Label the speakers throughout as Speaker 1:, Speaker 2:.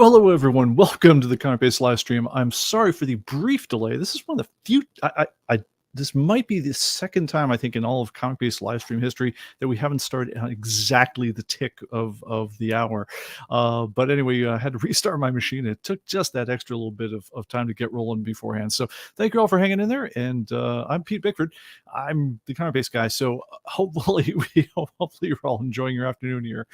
Speaker 1: Hello, everyone. Welcome to the ComicBase live stream. I'm sorry for the brief delay. This is one of the few. This might be the second time I think in all of ComicBase live stream history that we haven't started on exactly the tick of the hour. But anyway, I had to restart my machine. It took just that extra little bit of time to get rolling beforehand. So thank you all for hanging in there. And I'm Pete Bickford. I'm the ComicBase guy. So hopefully you're all enjoying your afternoon here.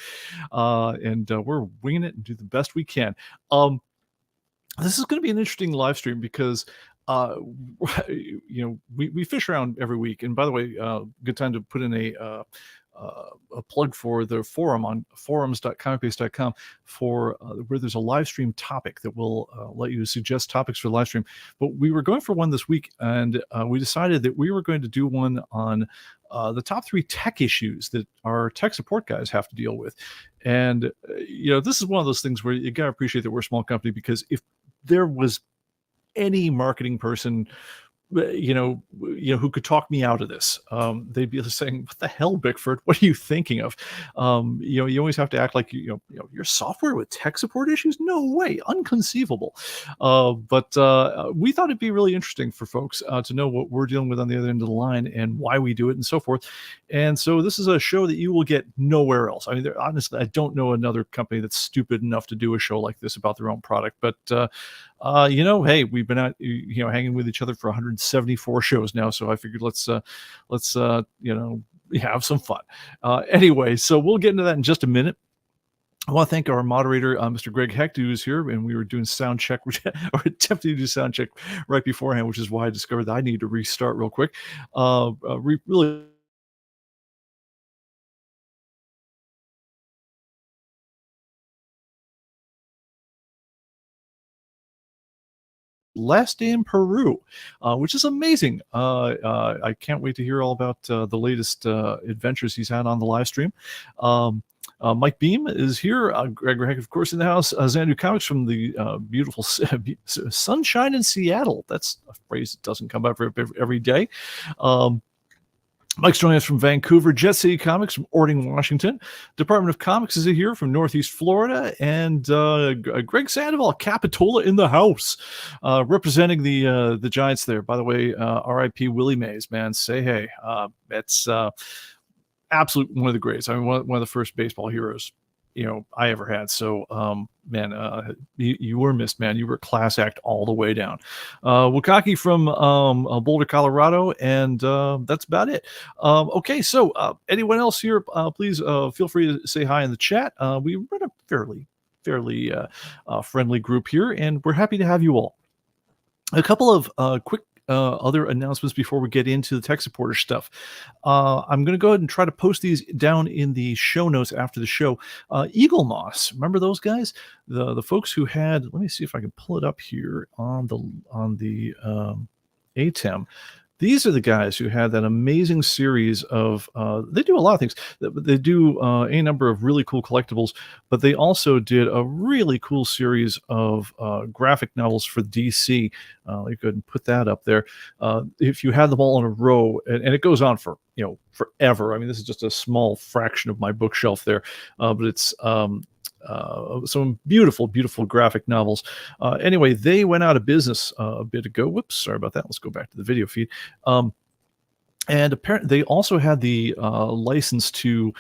Speaker 1: And we're winging it and do the best we can. This is going to be an interesting live stream because we fish around every week. And by the way, good time to put in a plug for the forum on forums.comicbase.com for where there's a live stream topic that will let you suggest topics for the live stream. But we were going for one this week, and we decided that we were going to do one on the top 3 tech issues that our tech support guys have to deal with. And this is one of those things where you gotta appreciate that we're a small company, because if there was any marketing person who could talk me out of this, they'd be saying, "What the hell, Bickford? What are you thinking of?" You always have to act like your software with tech support issues. No way, inconceivable. But we thought it'd be really interesting for folks to know what we're dealing with on the other end of the line and why we do it and so forth. And so this is a show that you will get nowhere else. I mean, honestly, I don't know another company that's stupid enough to do a show like this about their own product. But hey, we've been out, hanging with each other for 174 shows now, so I figured let's have some fun. Anyway, so we'll get into that in just a minute. I want to thank our moderator, Mr. Greg Hecht, who is here, and we were doing sound check, or attempting to do sound check right beforehand, which is why I discovered that I need to restart real quick. Really. Last day in Peru, which is amazing. I can't wait to hear all about the latest adventures he's had on the live stream. Mike Beam is here. Greg Heck, of course, in the house. Xanadu Comics from the beautiful sunshine in Seattle. That's a phrase that doesn't come up every day. Mike's joining us from Vancouver. Jet City Comics from Ording, Washington. Department of Comics is here from Northeast Florida. And Greg Sandoval, Capitola in the house, representing the Giants there. By the way, R.I.P. Willie Mays, man. Say hey. That's absolute one of the greats. I mean, one of the first baseball heroes I ever had. So man, you were missed, man. You were a class act all the way down. Wakaki from Boulder, Colorado, and that's about it. Okay, so anyone else here, please feel free to say hi in the chat. We run a fairly friendly group here, and we're happy to have you all. A couple of quick other announcements before we get into the tech supporter stuff. I'm going to go ahead and try to post these down in the show notes after the show. Eagle Moss, remember those guys? The folks who had, let me see if I can pull it up here on the ATEM. These are the guys who had that amazing series of, they do a lot of things. They do a number of really cool collectibles, but they also did a really cool series of graphic novels for DC. You go ahead and put that up there. If you had them all in a row, and it goes on for, forever. I mean, this is just a small fraction of my bookshelf there, but it's some beautiful graphic novels. Anyway, they went out of business a bit ago. Whoops, sorry about that. Let's go back to the video feed. And apparently they also had the license to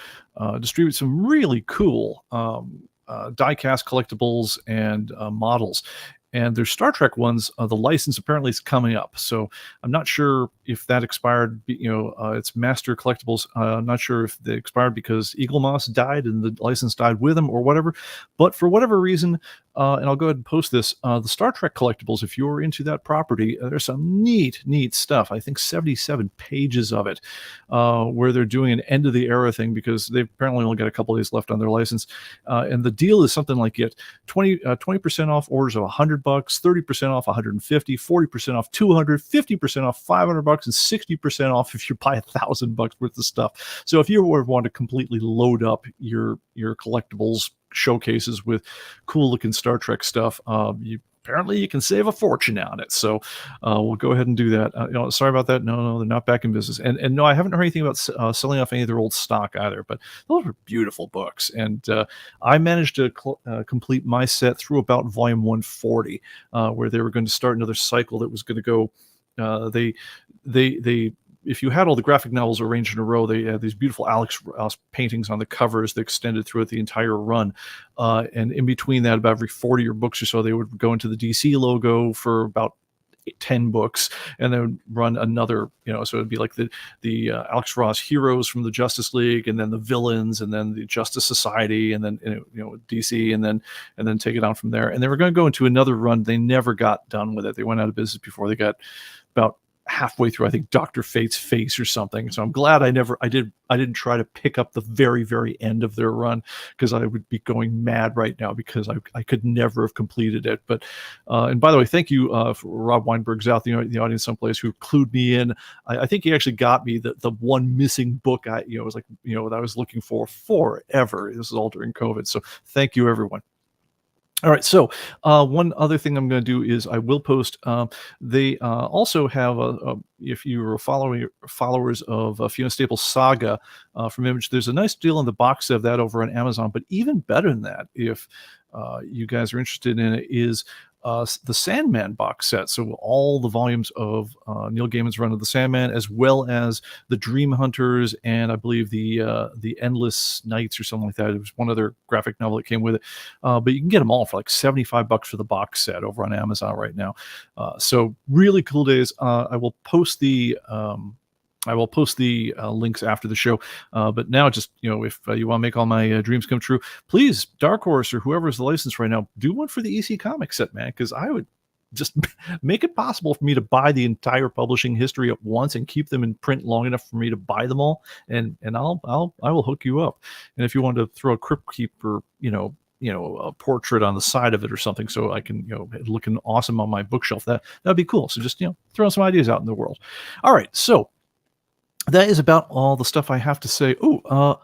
Speaker 1: distribute some really cool die-cast collectibles and models. And their Star Trek ones, the license apparently is coming up. So I'm not sure if that expired. It's Master Collectibles. I'm not sure if they expired because Eagle Moss died and the license died with him or whatever. But for whatever reason, and I'll go ahead and post this, the Star Trek collectibles, if you're into that property, there's some neat stuff. I think 77 pages of it, where they're doing an end of the era thing because they've apparently only got a couple of days left on their license. And the deal is something like 20% off orders of $100, 30% off $150, 40% off $200, 50% off $500, and 60% off if you buy $1,000 worth of stuff. So if you want to completely load up your collectibles showcases with cool looking Star Trek stuff, you apparently you can save a fortune on it. So we'll go ahead and do that. Sorry about that. No, they're not back in business. And no, I haven't heard anything about selling off any of their old stock either. But those were beautiful books, and I managed to complete my set through about volume 140, where they were going to start another cycle that was going to go. They if you had all the graphic novels arranged in a row, they had these beautiful Alex Ross paintings on the covers that extended throughout the entire run. And in between that, about every 40 books or so, they would go into the DC logo for about 10 books, and then run another, so it'd be like the Alex Ross heroes from the Justice League, and then the villains, and then the Justice Society, and then DC, and then take it on from there. And they were going to go into another run. They never got done with it. They went out of business before they got about halfway through, I think, Dr. Fate's face or something. So I'm glad I didn't try to pick up the very, very end of their run, because I would be going mad right now, because I could never have completed it. But and by the way, thank you for Rob Weinberg's out in the audience someplace, who clued me in. I think he actually got me the one missing book that I was looking for forever. This is all during COVID. So thank you, everyone. All right, so one other thing I'm going to do is I will post. They also have if you are followers of Fiona Staples' Saga from Image, there's a nice deal on the box set of that over on Amazon. But even better than that, if you guys are interested in it, is the Sandman box set. So all the volumes of Neil Gaiman's run of the Sandman, as well as the Dream Hunters, and I believe the Endless Nights or something like that. It was one other graphic novel that came with it. But you can get them all for like $75 for the box set over on Amazon right now. So really cool days. I will post the links after the show. But now, just if you want to make all my dreams come true, please, Dark Horse or whoever is the license right now, do one for the EC Comics set, man, because I would just make it possible for me to buy the entire publishing history at once and keep them in print long enough for me to buy them all, and I will hook you up. And if you want to throw a Crypt Keeper, a portrait on the side of it or something, so I can, looking awesome on my bookshelf, that'd be cool. So just throw some ideas out in the world. All right, so that is about all the stuff I have to say. Oh,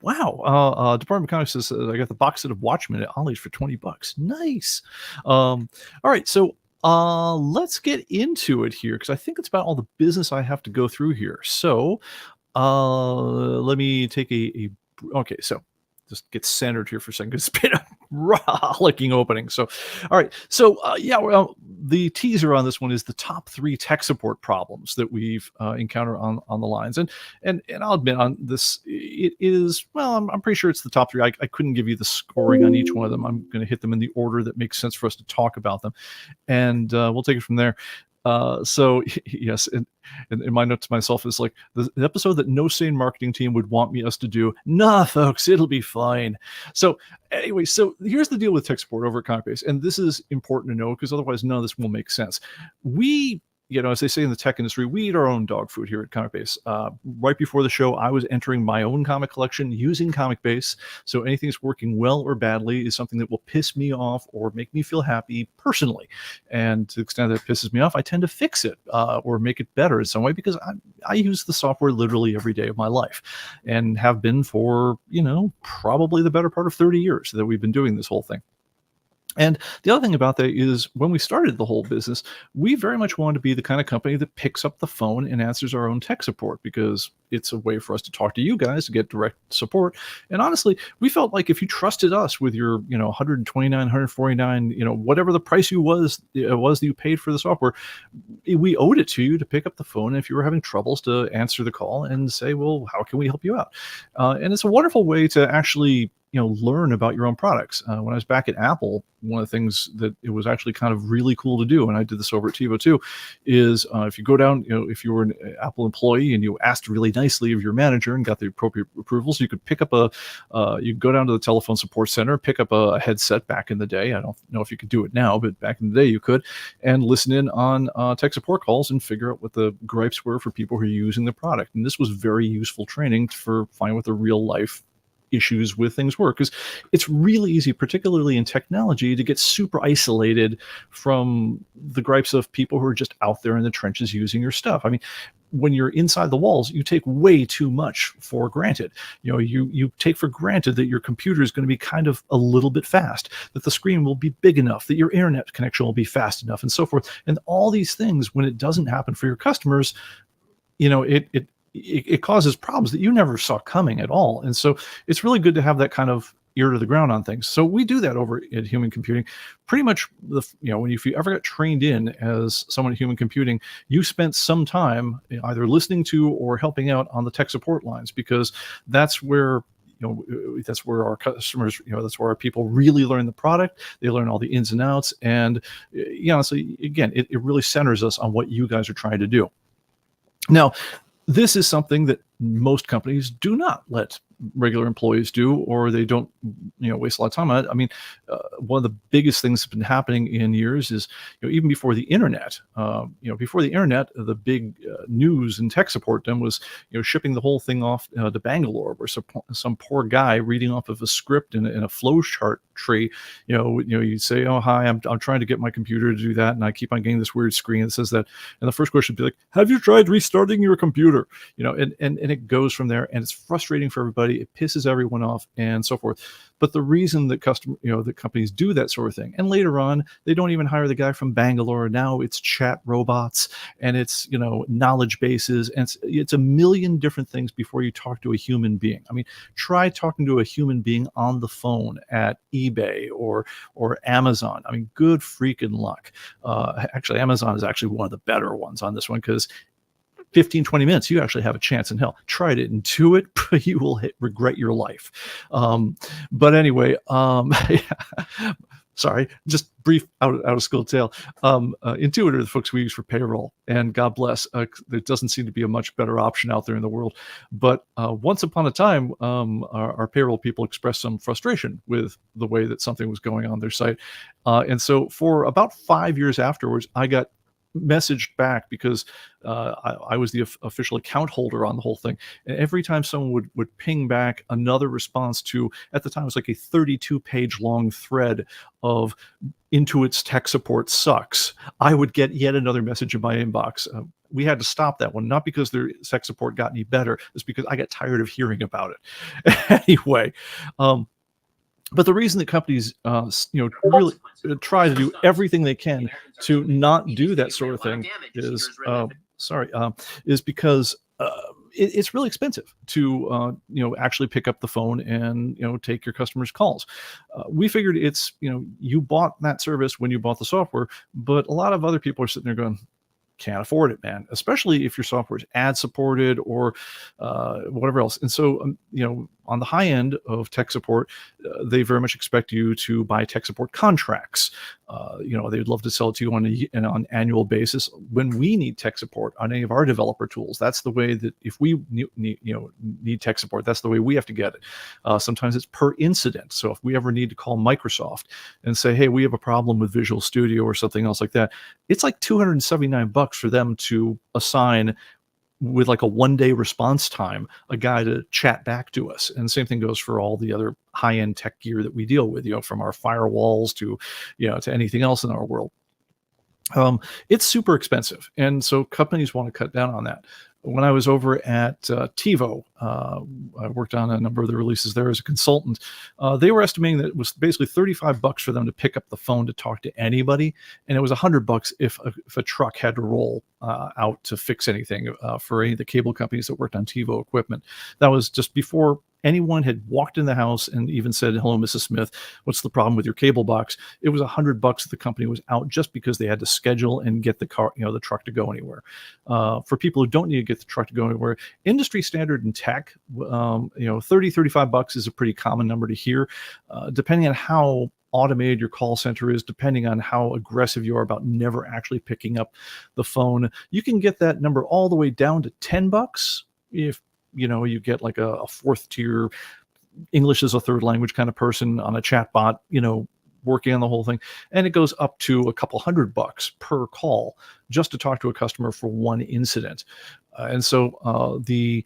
Speaker 1: wow. Department of Comics says I got the box set of Watchmen at Ollie's for $20. Nice. All right, so let's get into it here, because I think it's about all the business I have to go through here. So let me take okay, so just get centered here for a second. It's been a rollicking opening. So, all right. So, the teaser on this one is the top 3 tech support problems that we've encountered on the lines. And I'll admit on this, it is, well, I'm pretty sure it's the top 3. I couldn't give you the scoring on each one of them. I'm going to hit them in the order that makes sense for us to talk about them. And we'll take it from there. So yes, and my note to myself is like the episode that no sane marketing team would want us to do. Nah, folks, it'll be fine. So anyway, so here's the deal with tech support over at ComicBase, and this is important to know, because otherwise none of this will make sense. We, as they say in the tech industry, we eat our own dog food here at ComicBase. Right before the show, I was entering my own comic collection using ComicBase. So anything that's working well or badly is something that will piss me off or make me feel happy personally. And to the extent that it pisses me off, I tend to fix it or make it better in some way, because I use the software literally every day of my life, and have been for, probably the better part of 30 years that we've been doing this whole thing. And the other thing about that is, when we started the whole business, we very much wanted to be the kind of company that picks up the phone and answers our own tech support, because it's a way for us to talk to you guys, to get direct support. And honestly, we felt like if you trusted us with your, $129, $149, whatever the price was that you paid for the software, we owed it to you to pick up the phone. And if you were having troubles, to answer the call and say, well, how can we help you out? And it's a wonderful way to actually learn about your own products. When I was back at Apple, one of the things that it was actually kind of really cool to do, and I did this over at TiVo too, is if you go down, if you were an Apple employee and you asked really nicely of your manager and got the appropriate approvals, you could pick up you go down to the telephone support center, pick up a headset. Back in the day, I don't know if you could do it now, but back in the day you could, and listen in on tech support calls and figure out what the gripes were for people who are using the product. And this was very useful training for finding what the real life issues with things were, because it's really easy, particularly in technology, to get super isolated from the gripes of people who are just out there in the trenches using your stuff. I mean, when you're inside the walls, you take way too much for granted. You take for granted that your computer is going to be kind of a little bit fast, that the screen will be big enough, that your internet connection will be fast enough, and so forth. And all these things, when it doesn't happen for your customers, it causes problems that you never saw coming at all. And so it's really good to have that kind of ear to the ground on things. So we do that over at Human Computing. Pretty much, if you ever got trained in as someone at Human Computing, you spent some time either listening to or helping out on the tech support lines, because that's where that's where our customers, that's where our people really learn the product. They learn all the ins and outs. And, so again, it really centers us on what you guys are trying to do. Now, this is something that most companies do not let regular employees do, or they don't, waste a lot of time on it. I mean, one of the biggest things that's been happening in years is, even before the internet, the big news and tech support then was, shipping the whole thing off to Bangalore, where some poor guy reading off of a script in a flow chart tree, you'd say, "Oh, hi, I'm trying to get my computer to do that, and I keep on getting this weird screen that says that." And the first question would be like, "Have you tried restarting your computer?" And it goes from there, and it's frustrating for everybody. It pisses everyone off, and so forth. But the reason that that companies do that sort of thing, and later on, they don't even hire the guy from Bangalore. Now it's chat robots, and it's knowledge bases, and it's a million different things before you talk to a human being. I mean, try talking to a human being on the phone at eBay or Amazon. I mean, good freaking luck. Actually, Amazon is actually one of the better ones on this one, because 15, 20 minutes, you actually have a chance in hell. Try to intuit, but you will regret your life. But anyway, sorry, just brief out of school tale. Intuit are the folks we use for payroll, and God bless, there doesn't seem to be a much better option out there in the world. But once upon a time, our payroll people expressed some frustration with the way that something was going on their site. And so for about 5 years afterwards, I got messaged back, because I was the official account holder on the whole thing. And every time someone would ping back another response to, at the time, it was like a 32-page long thread of Intuit's tech support sucks, I would get yet another message in my inbox. We had to stop that one, not because their tech support got any better, it's because I got tired of hearing about it. Anyway, but the reason that companies, really try to do everything they can to not do that sort of thing is, is because it's really expensive to, actually pick up the phone and, take your customers' calls. We figured it's, you bought that service when you bought the software, but a lot of other people are sitting there going, can't afford it, man, especially if your software is ad supported or whatever else. And so, on the high end of tech support, they very much expect you to buy tech support contracts. They'd love to sell it to you on an annual basis. When we need tech support on any of our developer tools, that's the way that if we need tech support, that's the way we have to get it. Sometimes it's per incident. So if we ever need to call Microsoft and say, hey, we have a problem with Visual Studio or something else like that, it's like $279 for them to assign, with like a 1-day response time, a guy to chat back to us. And the same thing goes for all the other high-end tech gear that we deal with, from our firewalls to, to anything else in our world. It's super expensive. And so companies want to cut down on that. When I was over at TiVo, I worked on a number of the releases there as a consultant. They were estimating that it was basically $35 for them to pick up the phone to talk to anybody, and it was $100 if a truck had to roll out to fix anything for any of the cable companies that worked on TiVo equipment. That was just before anyone had walked in the house and even said, hello, Mrs. Smith, what's the problem with your cable box? It was $100 that the company was out just because they had to schedule and get the car, the truck to go anywhere. For people who don't need to get the truck to go anywhere, industry standard in tech, $30-$35 is a pretty common number to hear, depending on how automated your call center is, depending on how aggressive you are about never actually picking up the phone. You can get that number all the way down to $10 if you get like a fourth tier English as a third language kind of person on a chat bot, working on the whole thing. And it goes up to a couple $100 per call just to talk to a customer for one incident. And so the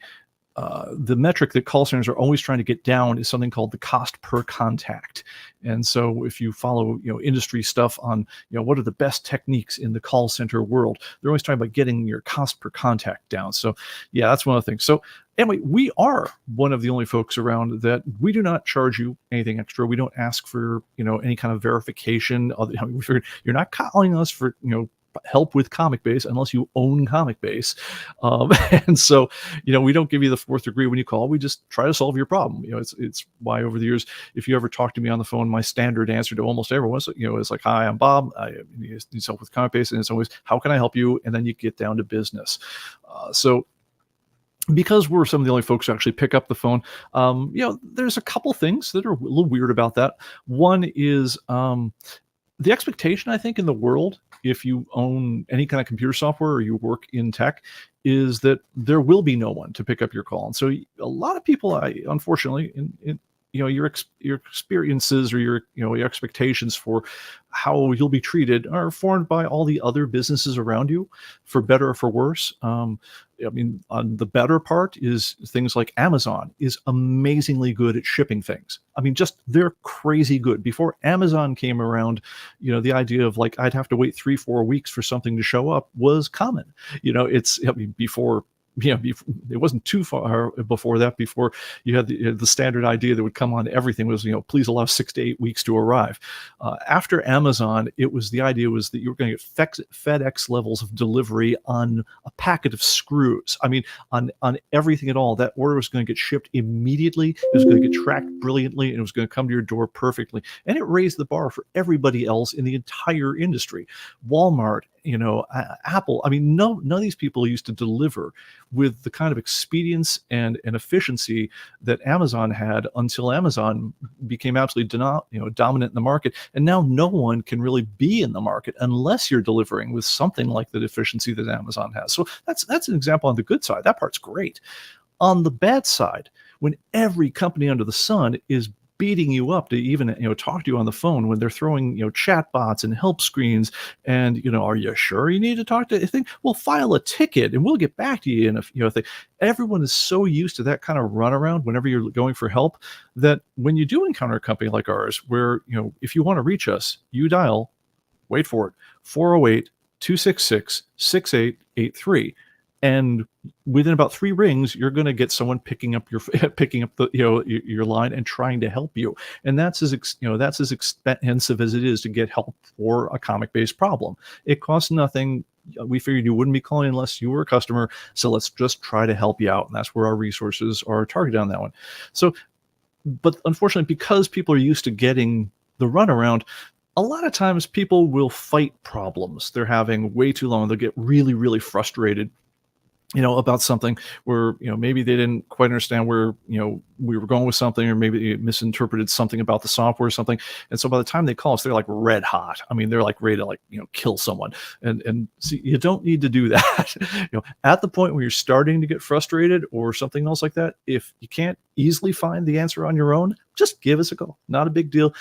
Speaker 1: the metric that call centers are always trying to get down is something called the cost per contact. And so if you follow, industry stuff on, what are the best techniques in the call center world, they're always talking about getting your cost per contact down. So yeah, that's one of the things. So anyway, we are one of the only folks around that we do not charge you anything extra. We don't ask for, any kind of verification. We figured you're not calling us for, help with ComicBase unless you own ComicBase. And so, we don't give you the fourth degree when you call. We just try to solve your problem. It's why over the years, if you ever talk to me on the phone, my standard answer to almost everyone is like, "Hi, I'm Bob. I need help with ComicBase," and it's always, "How can I help you?" And then you get down to business. So because we're some of the only folks who actually pick up the phone, there's a couple things that are a little weird about that. One is the expectation, I think, in the world, if you own any kind of computer software or you work in tech, is that there will be no one to pick up your call. And so a lot of people, unfortunately, your experiences or your expectations for how you'll be treated are formed by all the other businesses around you, for better or for worse. On the better part is things like Amazon is amazingly good at shipping things. They're crazy good. Before Amazon came around, the idea of like I'd have to wait 3-4 weeks for something to show up was common. Before. It wasn't too far before that. Before you had the standard idea that would come on everything was, please allow 6 to 8 weeks to arrive. After Amazon, the idea was that you were going to get FedEx levels of delivery on a packet of screws. On everything at all. That order was going to get shipped immediately. It was going to get tracked brilliantly, and it was going to come to your door perfectly. And it raised the bar for everybody else in the entire industry. Walmart, Apple. None of these people used to deliver with the kind of expedience and efficiency that Amazon had until Amazon became absolutely dominant in the market. And now no one can really be in the market unless you're delivering with something like the efficiency that Amazon has. So that's an example on the good side. That part's great. On the bad side, when every company under the sun is beating you up to even talk to you on the phone, when they're throwing chat bots and help screens, and are you sure you need to talk to a thing? Well, file a ticket and we'll get back to you in a thing. Everyone is so used to that kind of runaround whenever you're going for help, that when you do encounter a company like ours, where if you want to reach us, you dial, wait for it, 408-266-6883. And within about 3 rings, you're going to get someone picking up the your line and trying to help you. And that's as expensive as it is to get help for a ComicBase problem. It costs nothing. We figured you wouldn't be calling unless you were a customer, so let's just try to help you out. And that's where our resources are targeted on that one. So, but unfortunately, because people are used to getting the runaround, a lot of times people will fight problems they're having way too long. They'll get really, really frustrated about something where, maybe they didn't quite understand where, we were going with something, or maybe they misinterpreted something about the software or something. And so by the time they call us, they're like red hot. They're like ready to kill someone. And see, you don't need to do that. At the point where you're starting to get frustrated or something else like that, if you can't easily find the answer on your own, just give us a call. Not a big deal.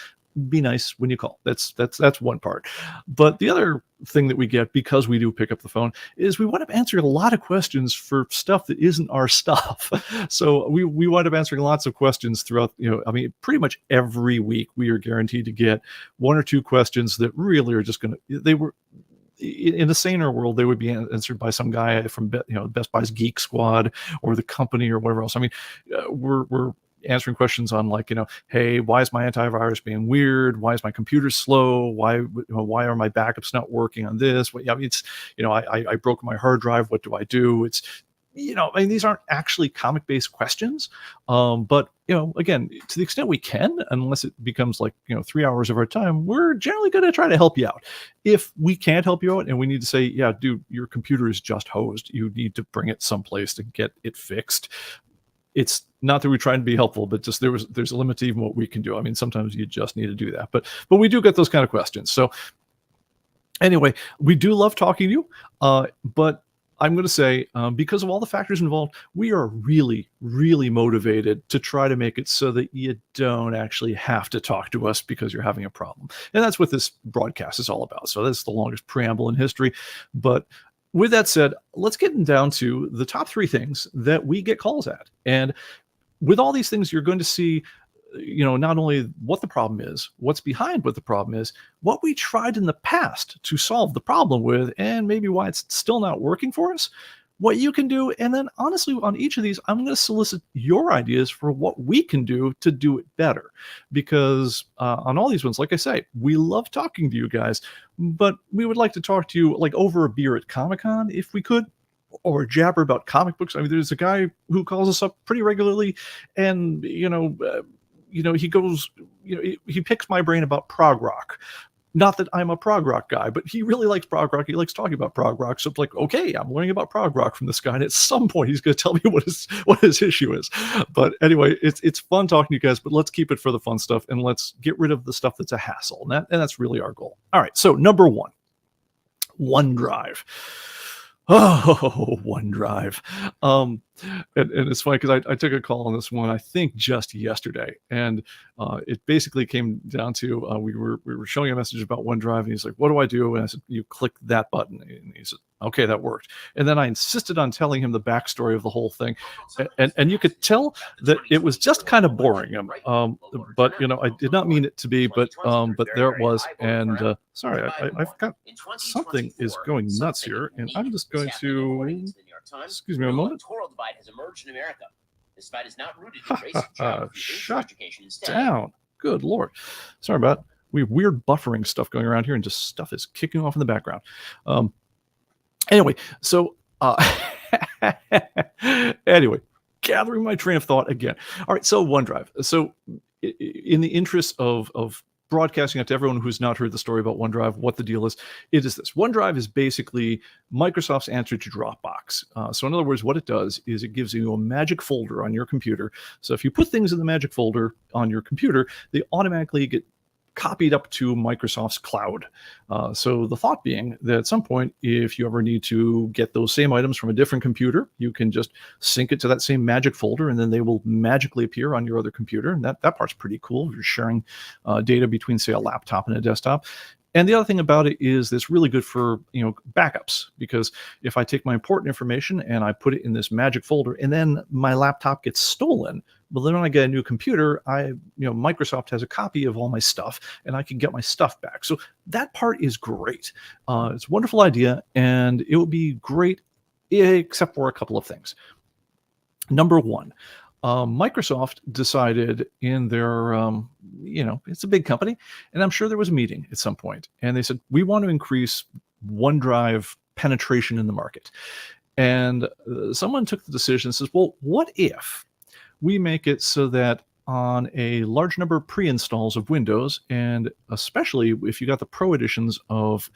Speaker 1: Be nice when you call. That's one part. But the other thing that we get, because we do pick up the phone, is we wind up answering a lot of questions for stuff that isn't our stuff. So we wind up answering lots of questions throughout, pretty much every week we are guaranteed to get 1 or 2 questions that really are just in a saner world, they would be answered by some guy from Best Buy's Geek Squad or the company or whatever else. We're answering questions on hey, why is my antivirus being weird? Why is my computer slow? Why are my backups not working on this? I broke my hard drive. What do I do? It's these aren't actually comic-based questions, but again, to the extent we can, unless it becomes 3 hours of our time, we're generally going to try to help you out. If we can't help you out and we need to say, yeah, dude, your computer is just hosed, you need to bring it someplace to get it fixed. It's not that we're trying to be helpful, but just there's a limit to even what we can do. Sometimes you just need to do that, but we do get those kind of questions. So anyway, we do love talking to you, but I'm going to say, because of all the factors involved, we are really, really motivated to try to make it so that you don't actually have to talk to us because you're having a problem. And that's what this broadcast is all about. So that's the longest preamble in history, but with that said, let's get down to the top 3 things that we get calls at. And with all these things, you're going to see, not only what the problem is, what's behind what the problem is, what we tried in the past to solve the problem with, and maybe why it's still not working for us, what you can do. And then honestly, on each of these, I'm going to solicit your ideas for what we can do to do it better. Because on all these ones, like I say, we love talking to you guys, but we would like to talk to you like over a beer at Comic-Con if we could, or jabber about comic books. I mean, there's a guy who calls us up pretty regularly, and he goes, he picks my brain about prog rock. Not that I'm a prog rock guy, but he really likes prog rock. He likes talking about prog rock. So it's like, okay, I'm learning about prog rock from this guy, and at some point he's going to tell me what his issue is. But anyway, it's fun talking to you guys. But let's keep it for the fun stuff, and let's get rid of the stuff that's a hassle. And that's really our goal. All right. So number 1, OneDrive. Oh, OneDrive. And it's funny because I took a call on this one, I think just yesterday, and it basically came down to we were showing a message about OneDrive, and he's like, "What do I do?" And I said, "You click that button," and he said, "Okay, that worked." And then I insisted on telling him the backstory of the whole thing, and you could tell that it was just kind of boring. But I did not mean it to be, but there it was. And sorry, I've got something is going nuts here, and I'm just going to excuse me a moment.
Speaker 2: Has emerged in America. This fight is not rooted in race and geography.
Speaker 1: Shut down. Good Lord. Sorry about it. We have weird buffering stuff going around here, and just stuff is kicking off in the background. Anyway, so anyway, gathering my train of thought again. All right, so OneDrive. So in the interest of broadcasting out to everyone who's not heard the story about OneDrive, what the deal is, it is this. OneDrive is basically Microsoft's answer to Dropbox. So in other words, what it does is it gives you a magic folder on your computer. So if you put things in the magic folder on your computer, they automatically get copied up to Microsoft's cloud. So the thought being that at some point, if you ever need to get those same items from a different computer, you can just sync it to that same magic folder, and then they will magically appear on your other computer. And that part's pretty cool. You're sharing data between, say, a laptop and a desktop. And the other thing about it is it's really good for backups, because if I take my important information and I put it in this magic folder, and then my laptop gets stolen, well, then when I get a new computer, Microsoft has a copy of all my stuff, and I can get my stuff back. So that part is great. It's a wonderful idea, and it would be great except for a couple of things. Number 1. Microsoft decided in their, it's a big company, and I'm sure there was a meeting at some point, and they said, we want to increase OneDrive penetration in the market. And someone took the decision and says, well, what if we make it so that on a large number of pre-installs of Windows, and especially if you got the Pro editions of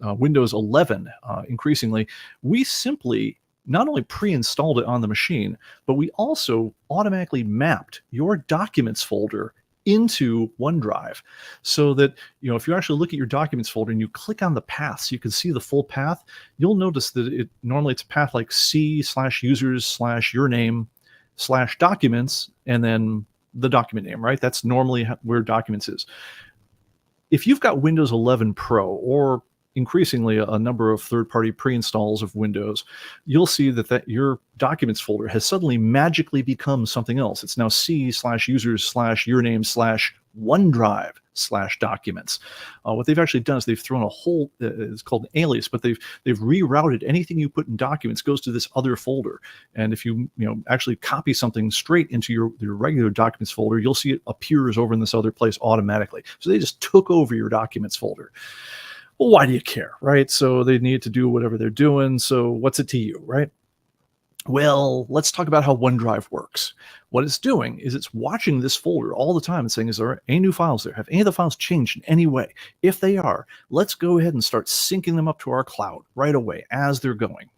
Speaker 1: Windows 11 increasingly, we simply not only pre-installed it on the machine, but we also automatically mapped your documents folder into OneDrive, so that if you actually look at your documents folder and you click on the path so you can see the full path, you'll notice that normally it's a path like C/users/your name/documents, and then the document name, right? That's normally where documents is. If you've got Windows 11 Pro, or increasingly a number of third-party pre-installs of Windows, you'll see that your documents folder has suddenly magically become something else. It's now C/users/your name/OneDrive/documents. What they've actually done is they've thrown a whole, it's called an alias, but they've rerouted anything you put in documents goes to this other folder. And if you actually copy something straight into your regular documents folder, you'll see it appears over in this other place automatically. So they just took over your documents folder. Well, why do you care, right? So they need to do whatever they're doing. So what's it to you, right? Well, let's talk about how OneDrive works. What it's doing is it's watching this folder all the time and saying, is there any new files there? Have any of the files changed in any way? If they are, let's go ahead and start syncing them up to our cloud right away as they're going.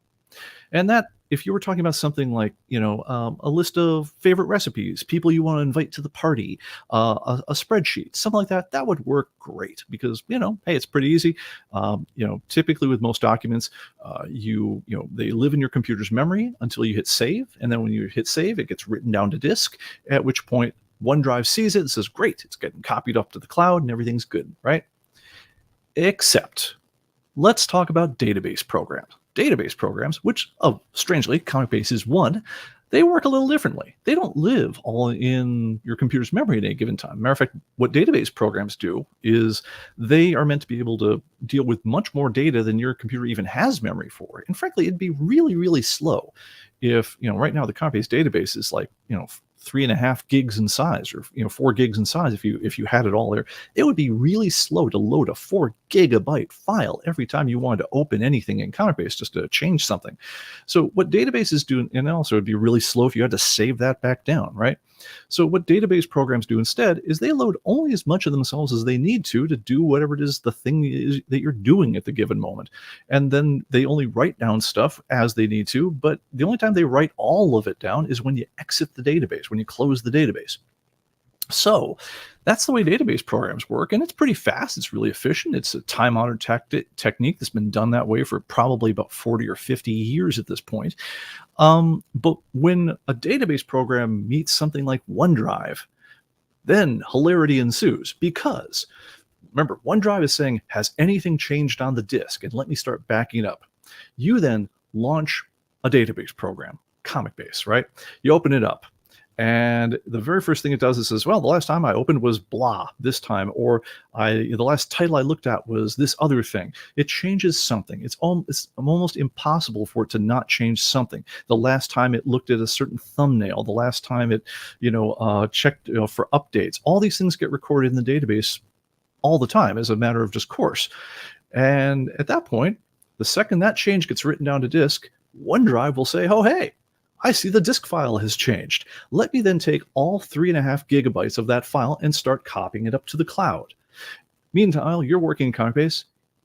Speaker 1: And that, if you were talking about something like, a list of favorite recipes, people you want to invite to the party, a spreadsheet, something like that, that would work great, because, hey, it's pretty easy. Typically with most documents, they live in your computer's memory until you hit save. And then when you hit save, it gets written down to disk, at which point OneDrive sees it and says, great, it's getting copied up to the cloud and everything's good, right? Except let's talk about database programs. Database programs, which, strangely, ComicBase is one, they work a little differently. They don't live all in your computer's memory at any given time. Matter of fact, what database programs do is they are meant to be able to deal with much more data than your computer even has memory for. And frankly, it'd be really, really slow if, right now the ComicBase database is like, 3.5 gigs in size, or 4 gigs in size. If you had it all there, it would be really slow to load a 4 gigabyte file every time you wanted to open anything in ComicBase just to change something. So what databases do, and also it'd be really slow if you had to save that back down, right? So what database programs do instead is they load only as much of themselves as they need to do whatever it is the thing is that you're doing at the given moment. And then they only write down stuff as they need to, but the only time they write all of it down is when you exit the database, when you close the database. So that's the way database programs work, and it's pretty fast. It's really efficient. It's a time-honored technique that's been done that way for probably about 40 or 50 years at this point. But when a database program meets something like OneDrive, then hilarity ensues, because remember, OneDrive is saying, has anything changed on the disk? And let me start backing up. You then launch a database program, ComicBase, right? You open it up. And the very first thing it does is says, well, the last time I opened was blah this time, or the last title I looked at was this other thing. It changes something. It's almost impossible for it to not change something. The last time it looked at a certain thumbnail, the last time it, checked for updates. All these things get recorded in the database all the time as a matter of just course. And at that point, the second that change gets written down to disk, OneDrive will say, oh, hey, I see the disk file has changed. Let me then take all 3.5 gigabytes of that file and start copying it up to the cloud. Meanwhile, you're working in ComicBase.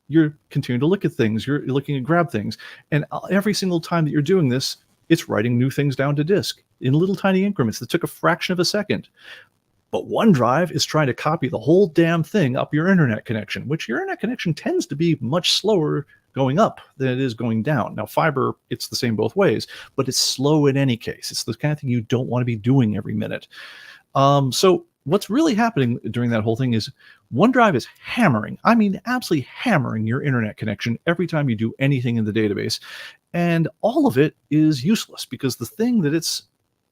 Speaker 1: You're continuing to look at things. You're looking to grab things. And every single time that you're doing this, it's writing new things down to disk in little tiny increments that took a fraction of a second. But OneDrive is trying to copy the whole damn thing up your internet connection, which your internet connection tends to be much slower going up than it is going down. Now, fiber, it's the same both ways, but it's slow in any case. It's the kind of thing you don't want to be doing every minute. So what's really happening during that whole thing is OneDrive is hammering, I mean absolutely hammering your internet connection every time you do anything in the database. And all of it is useless, because the thing that it's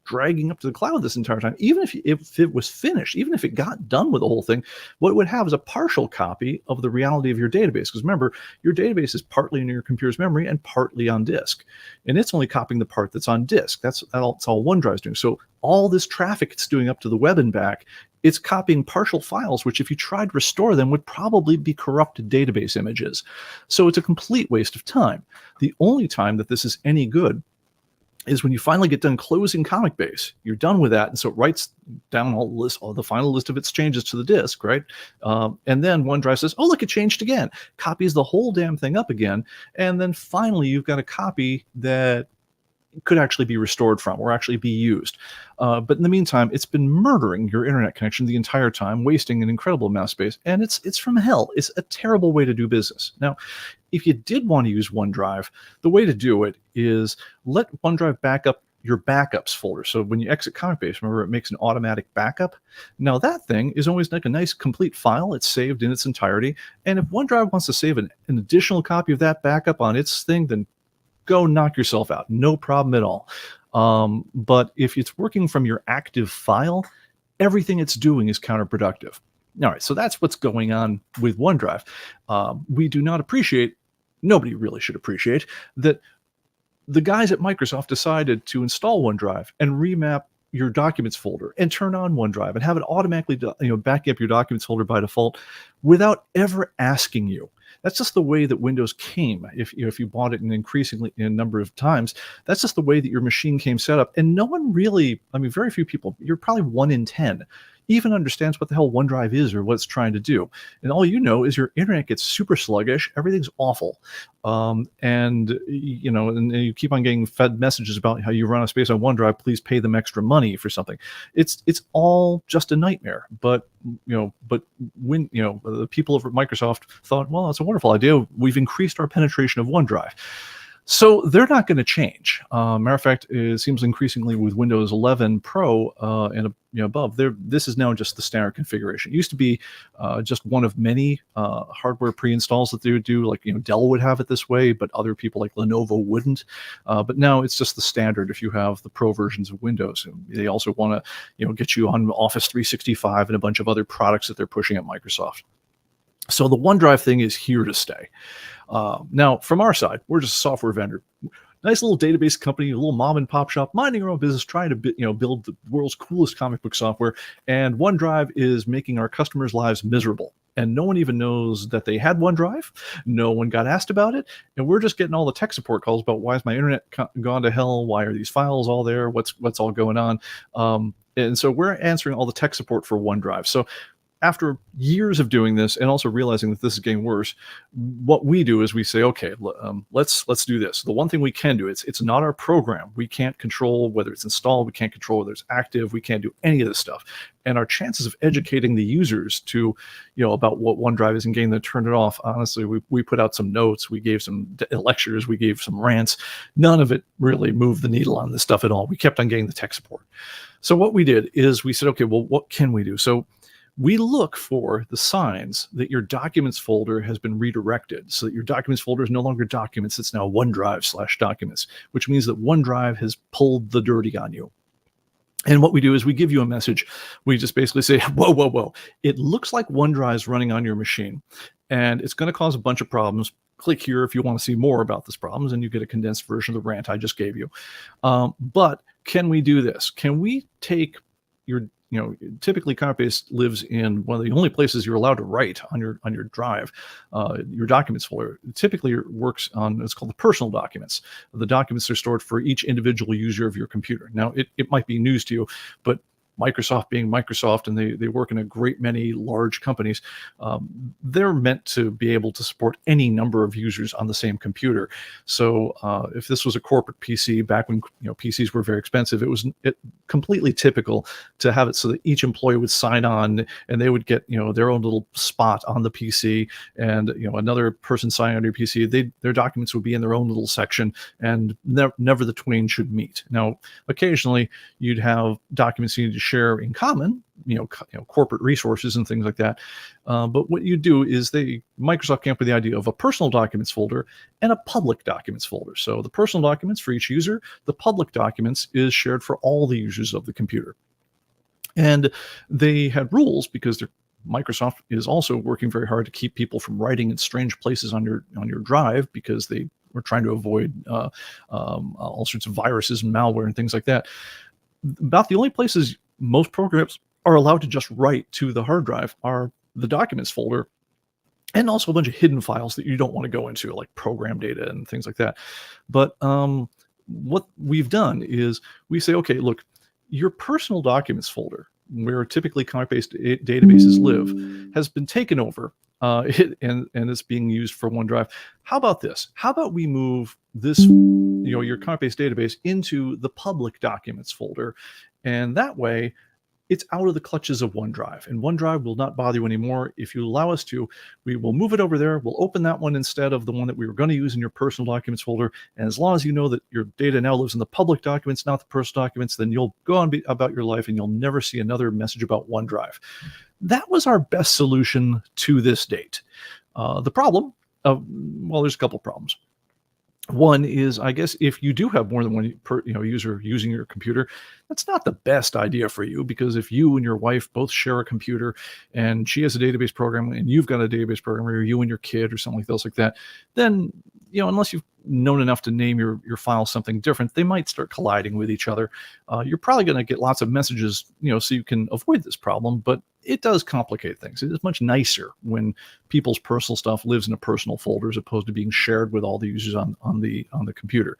Speaker 1: dragging up to the cloud this entire time, even if it was finished, even if it got done with the whole thing, what it would have is a partial copy of the reality of your database. Because remember, your database is partly in your computer's memory and partly on disk. And it's only copying the part that's on disk. That's all OneDrive's doing. So all this traffic it's doing up to the web and back, it's copying partial files, which if you tried to restore them would probably be corrupted database images. So it's a complete waste of time. The only time that this is any good is when you finally get done closing ComicBase. You're done with that, and so it writes down all the final list of its changes to the disk, right? And then OneDrive says, oh, look, it changed again. Copies the whole damn thing up again, and then finally you've got a copy that could actually be restored from or actually be used. But in the meantime, it's been murdering your internet connection the entire time, wasting an incredible amount of space, and it's from hell. It's a terrible way to do business. Now, if you did want to use OneDrive, the way to do it is let OneDrive back up your backups folder. So when you exit ComicBase, remember, it makes an automatic backup. Now that thing is always like a nice complete file. It's saved in its entirety. And if OneDrive wants to save an additional copy of that backup on its thing, then go knock yourself out. No problem at all. But if it's working from your active file, everything it's doing is counterproductive. All right, so that's what's going on with OneDrive. We do not appreciate, nobody really should appreciate, that the guys at Microsoft decided to install OneDrive and remap your documents folder and turn on OneDrive and have it automatically back up your documents folder by default without ever asking you. That's just the way that Windows came. If you bought it in a number of times, that's just the way that your machine came set up. And no one really, very few people, you're probably 1 in 10, even understands what the hell OneDrive is or what it's trying to do. And all you know is your internet gets super sluggish, everything's awful. And you keep on getting fed messages about how you run out of space on OneDrive, please pay them extra money for something. It's all just a nightmare. But when the people over at Microsoft thought, well, that's a wonderful idea. We've increased our penetration of OneDrive. So they're not going to change. Matter of fact, it seems increasingly with Windows 11 Pro and above, this is now just the standard configuration. It used to be just one of many hardware pre-installs that they would do. Like Dell would have it this way, but other people like Lenovo wouldn't. But now it's just the standard if you have the Pro versions of Windows. They also want to get you on Office 365 and a bunch of other products that they're pushing at Microsoft. So the OneDrive thing is here to stay. Now, from our side, we're just a software vendor. Nice little database company, a little mom and pop shop, minding our own business, trying to build the world's coolest comic book software. And OneDrive is making our customers' lives miserable. And no one even knows that they had OneDrive. No one got asked about it. And we're just getting all the tech support calls about why is my internet gone to hell? Why are these files all there? What's all going on? And so we're answering all the tech support for OneDrive. So after years of doing this and also realizing that this is getting worse, what we do is we say, okay, let's do this. The one thing we can do, it's not our program. We can't control whether it's installed. We can't control whether it's active. We can't do any of this stuff. And our chances of educating the users to, about what OneDrive is and getting them to turn it off, honestly, we put out some notes. We gave some lectures. We gave some rants. None of it really moved the needle on this stuff at all. We kept on getting the tech support. So what we did is we said, okay, well, what can we do? So we look for the signs that your documents folder has been redirected so that your documents folder is no longer documents. It's now OneDrive/documents, which means that OneDrive has pulled the dirty on you. And what we do is we give you a message. We just basically say, whoa, whoa, whoa. It looks like OneDrive is running on your machine, and it's going to cause a bunch of problems. Click here if you want to see more about these problems, and you get a condensed version of the rant I just gave you. But can we do this? Can we take your typically ComicBase lives in one of the only places you're allowed to write on your drive, your documents folder. It typically works on, it's called the personal documents. The documents are stored for each individual user of your computer. Now, it might be news to you, but Microsoft being Microsoft, and they work in a great many large companies, they're meant to be able to support any number of users on the same computer. So if this was a corporate PC back when PCs were very expensive, it was completely typical to have it so that each employee would sign on and they would get their own little spot on the PC, and another person signing on your PC, their documents would be in their own little section, and never the twain should meet. Now, occasionally you'd have documents you need to share in common, corporate resources and things like that. But what you do is Microsoft came up with the idea of a personal documents folder and a public documents folder. So the personal documents for each user, the public documents is shared for all the users of the computer. And they had rules because Microsoft is also working very hard to keep people from writing in strange places on your drive, because they were trying to avoid all sorts of viruses and malware and things like that. About the only places most programs are allowed to just write to the hard drive are the documents folder, and also a bunch of hidden files that you don't want to go into, like program data and things like that. But what we've done is we say, okay, look, your personal documents folder, where typically ComicBase databases live, has been taken over, and it's being used for OneDrive. How about this? How about we move this, your ComicBase database into the public documents folder, and that way it's out of the clutches of OneDrive, and OneDrive will not bother you anymore. If you allow us to, we will move it over there. We'll open that one instead of the one that we were going to use in your personal documents folder. And as long as you know that your data now lives in the public documents, not the personal documents, then you'll go on about your life and you'll never see another message about OneDrive. That was our best solution to this date. The problem, there's a couple problems. One is, I guess, if you do have more than one user using your computer, that's not the best idea for you, because if you and your wife both share a computer and she has a database program and you've got a database program, or you and your kid or something else like that, then unless you've known enough to name your file something different, they might start colliding with each other. You're probably going to get lots of messages, so you can avoid this problem, but it does complicate things. It is much nicer when people's personal stuff lives in a personal folder as opposed to being shared with all the users on the computer.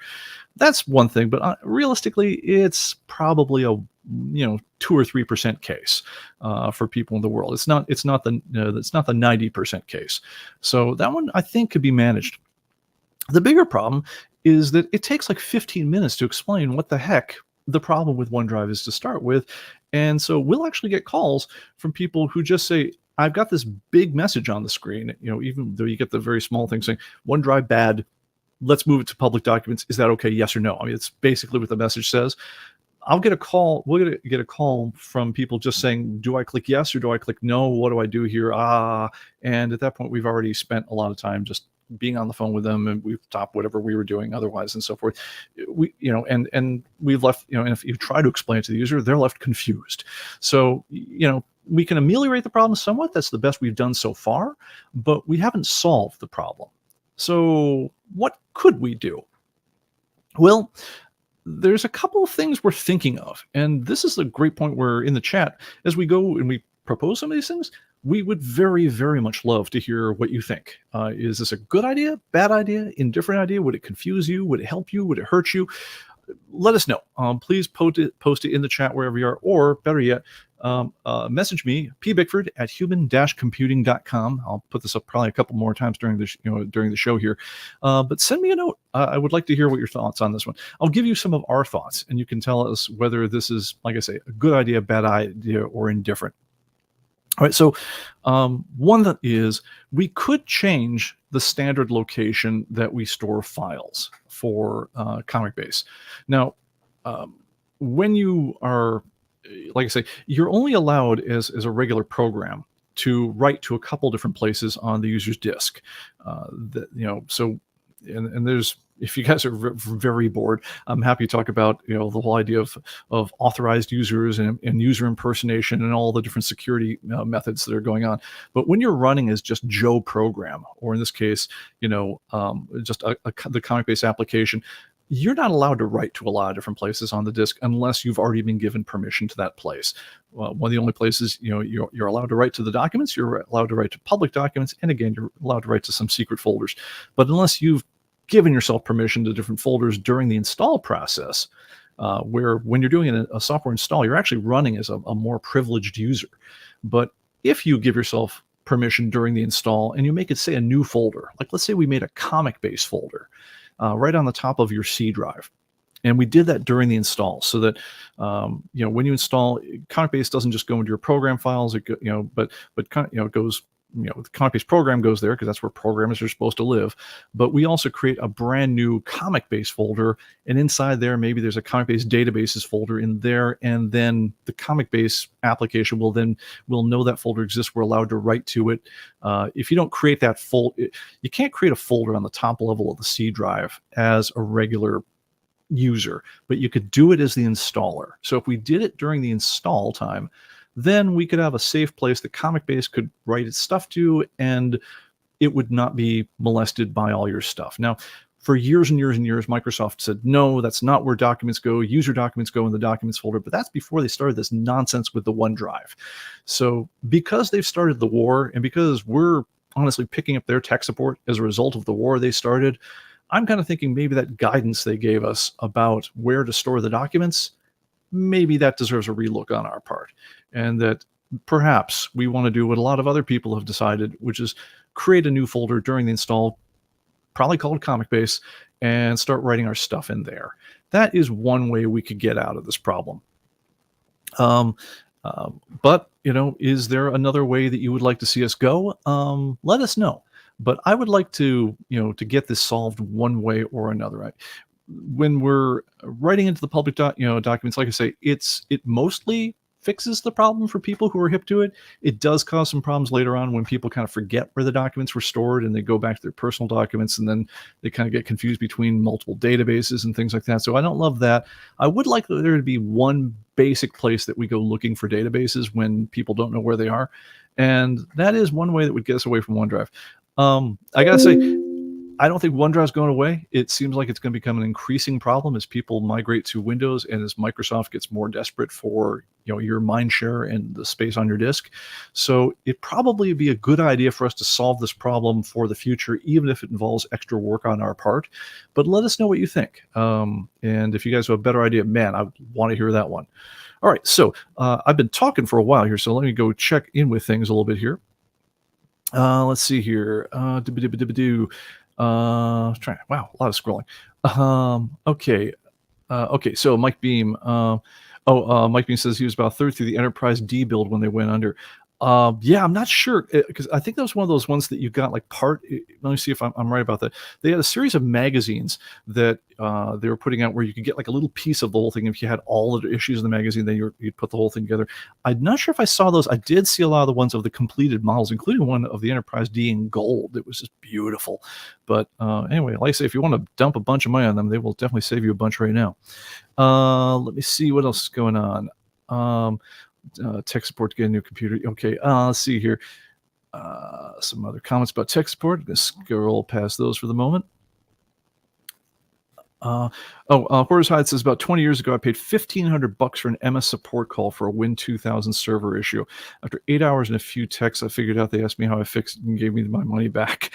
Speaker 1: That's one thing, but realistically, it's probably a 2 or 3% case for people in the world. It's not the 90% case. So that one, I think, could be managed. The bigger problem is that it takes like 15 minutes to explain what the heck the problem with OneDrive is to start with. And so we'll actually get calls from people who just say, I've got this big message on the screen, even though you get the very small thing saying OneDrive bad, let's move it to public documents. Is that okay? Yes or no? I mean, it's basically what the message says. I'll get a call. We're gonna get a call from people just saying, "Do I click yes or do I click no? What do I do here?" And at that point, we've already spent a lot of time just being on the phone with them, and we've stopped whatever we were doing otherwise, and so forth. And we've left. And if you try to explain it to the user, they're left confused. So we can ameliorate the problem somewhat. That's the best we've done so far, but we haven't solved the problem. So what could we do? Well, there's a couple of things we're thinking of, and this is a great point where in the chat, as we go and we propose some of these things, we would very, very much love to hear what you think. Is this a good idea, bad idea, indifferent idea? Would it confuse you? Would it help you? Would it hurt you? Let us know. Please post it in the chat wherever you are, or better yet, message me, Pete Bickford at human-computing.com. I'll put this up probably a couple more times during the show here. But send me a note. I would like to hear what your thoughts on this one. I'll give you some of our thoughts, and you can tell us whether this is, like I say, a good idea, bad idea, or indifferent. All right, so one that is, we could change the standard location that we store files for ComicBase. Now, when you are, like I say, you're only allowed as a regular program to write to a couple different places on the user's disk. So there's, if you guys are very bored, I'm happy to talk about the whole idea of authorized users and user impersonation and all the different security methods that are going on. But when you're running as just Joe program, or in this case, just the ComicBase application, you're not allowed to write to a lot of different places on the disk unless you've already been given permission to that place. One of the only places you're allowed to write to the documents, you're allowed to write to public documents, and again, you're allowed to write to some secret folders. But unless you've given yourself permission to different folders during the install process, where when you're doing a software install, you're actually running as a more privileged user. But if you give yourself permission during the install and you make it, say, a new folder, like let's say we made a ComicBase folder right on the top of your C drive. And we did that during the install, so that when you install, ComicBase doesn't just go into your program files, it goes. The ComicBase program goes there because that's where programmers are supposed to live. But we also create a brand new ComicBase folder, and inside there, maybe there's a ComicBase databases folder in there, and then the ComicBase application will know that folder exists. We're allowed to write to it. If you don't create that folder, you can't create a folder on the top level of the C drive as a regular user, but you could do it as the installer. So if we did it during the install time, then we could have a safe place that ComicBase could write its stuff to, and it would not be molested by all your stuff. Now, for years and years and years, Microsoft said, no, that's not where documents go. User documents go in the documents folder, but that's before they started this nonsense with the OneDrive. So because they've started the war, and because we're honestly picking up their tech support as a result of the war they started, I'm kind of thinking maybe that guidance they gave us about where to store the documents, maybe that deserves a relook on our part. And that perhaps we want to do what a lot of other people have decided, which is create a new folder during the install, probably called ComicBase, and start writing our stuff in there. That is one way we could get out of this problem. But is there another way that you would like to see us go? Let us know. But I would like to get this solved one way or another. Right? When we're writing into the public documents, like I say, it mostly fixes the problem for people who are hip to it. It does cause some problems later on when people kind of forget where the documents were stored and they go back to their personal documents, and then they kind of get confused between multiple databases and things like that. So I don't love that. I would like there to be one basic place that we go looking for databases when people don't know where they are. And that is one way that would get us away from OneDrive. I gotta say, I don't think OneDrive's going away. It seems like it's going to become an increasing problem as people migrate to Windows and as Microsoft gets more desperate for your mind share and the space on your disk. So it probably would be a good idea for us to solve this problem for the future, even if it involves extra work on our part. But let us know what you think. And if you guys have a better idea, man, I want to hear that one. All right, so I've been talking for a while here, so let me go check in with things a little bit here. Let's see here. Wow, a lot of scrolling. Okay. So Mike Beam. Mike Beam says he was about a third through the Enterprise D build when they went under. Yeah, I'm not sure because I think that was one of those ones that you got like let me see if I'm right about that. They had a series of magazines that they were putting out where you could get like a little piece of the whole thing. If you had all of the issues in the magazine, then you'd put the whole thing together. I'm not sure if I saw those. I did see a lot of the ones of the completed models, including one of the Enterprise D in gold. It was just beautiful. But anyway, like I say, if you want to dump a bunch of money on them, they will definitely save you a bunch right now. Let me see what else is going on. Tech support to get a new computer. Okay, let's see here. Some other comments about tech support. I'm going to scroll past those for the moment. Horace Hyde says about 20 years ago, I paid $1,500 for an MS support call for a Win 2000 server issue. After 8 hours and a few texts, I figured out they asked me how I fixed it and gave me my money back.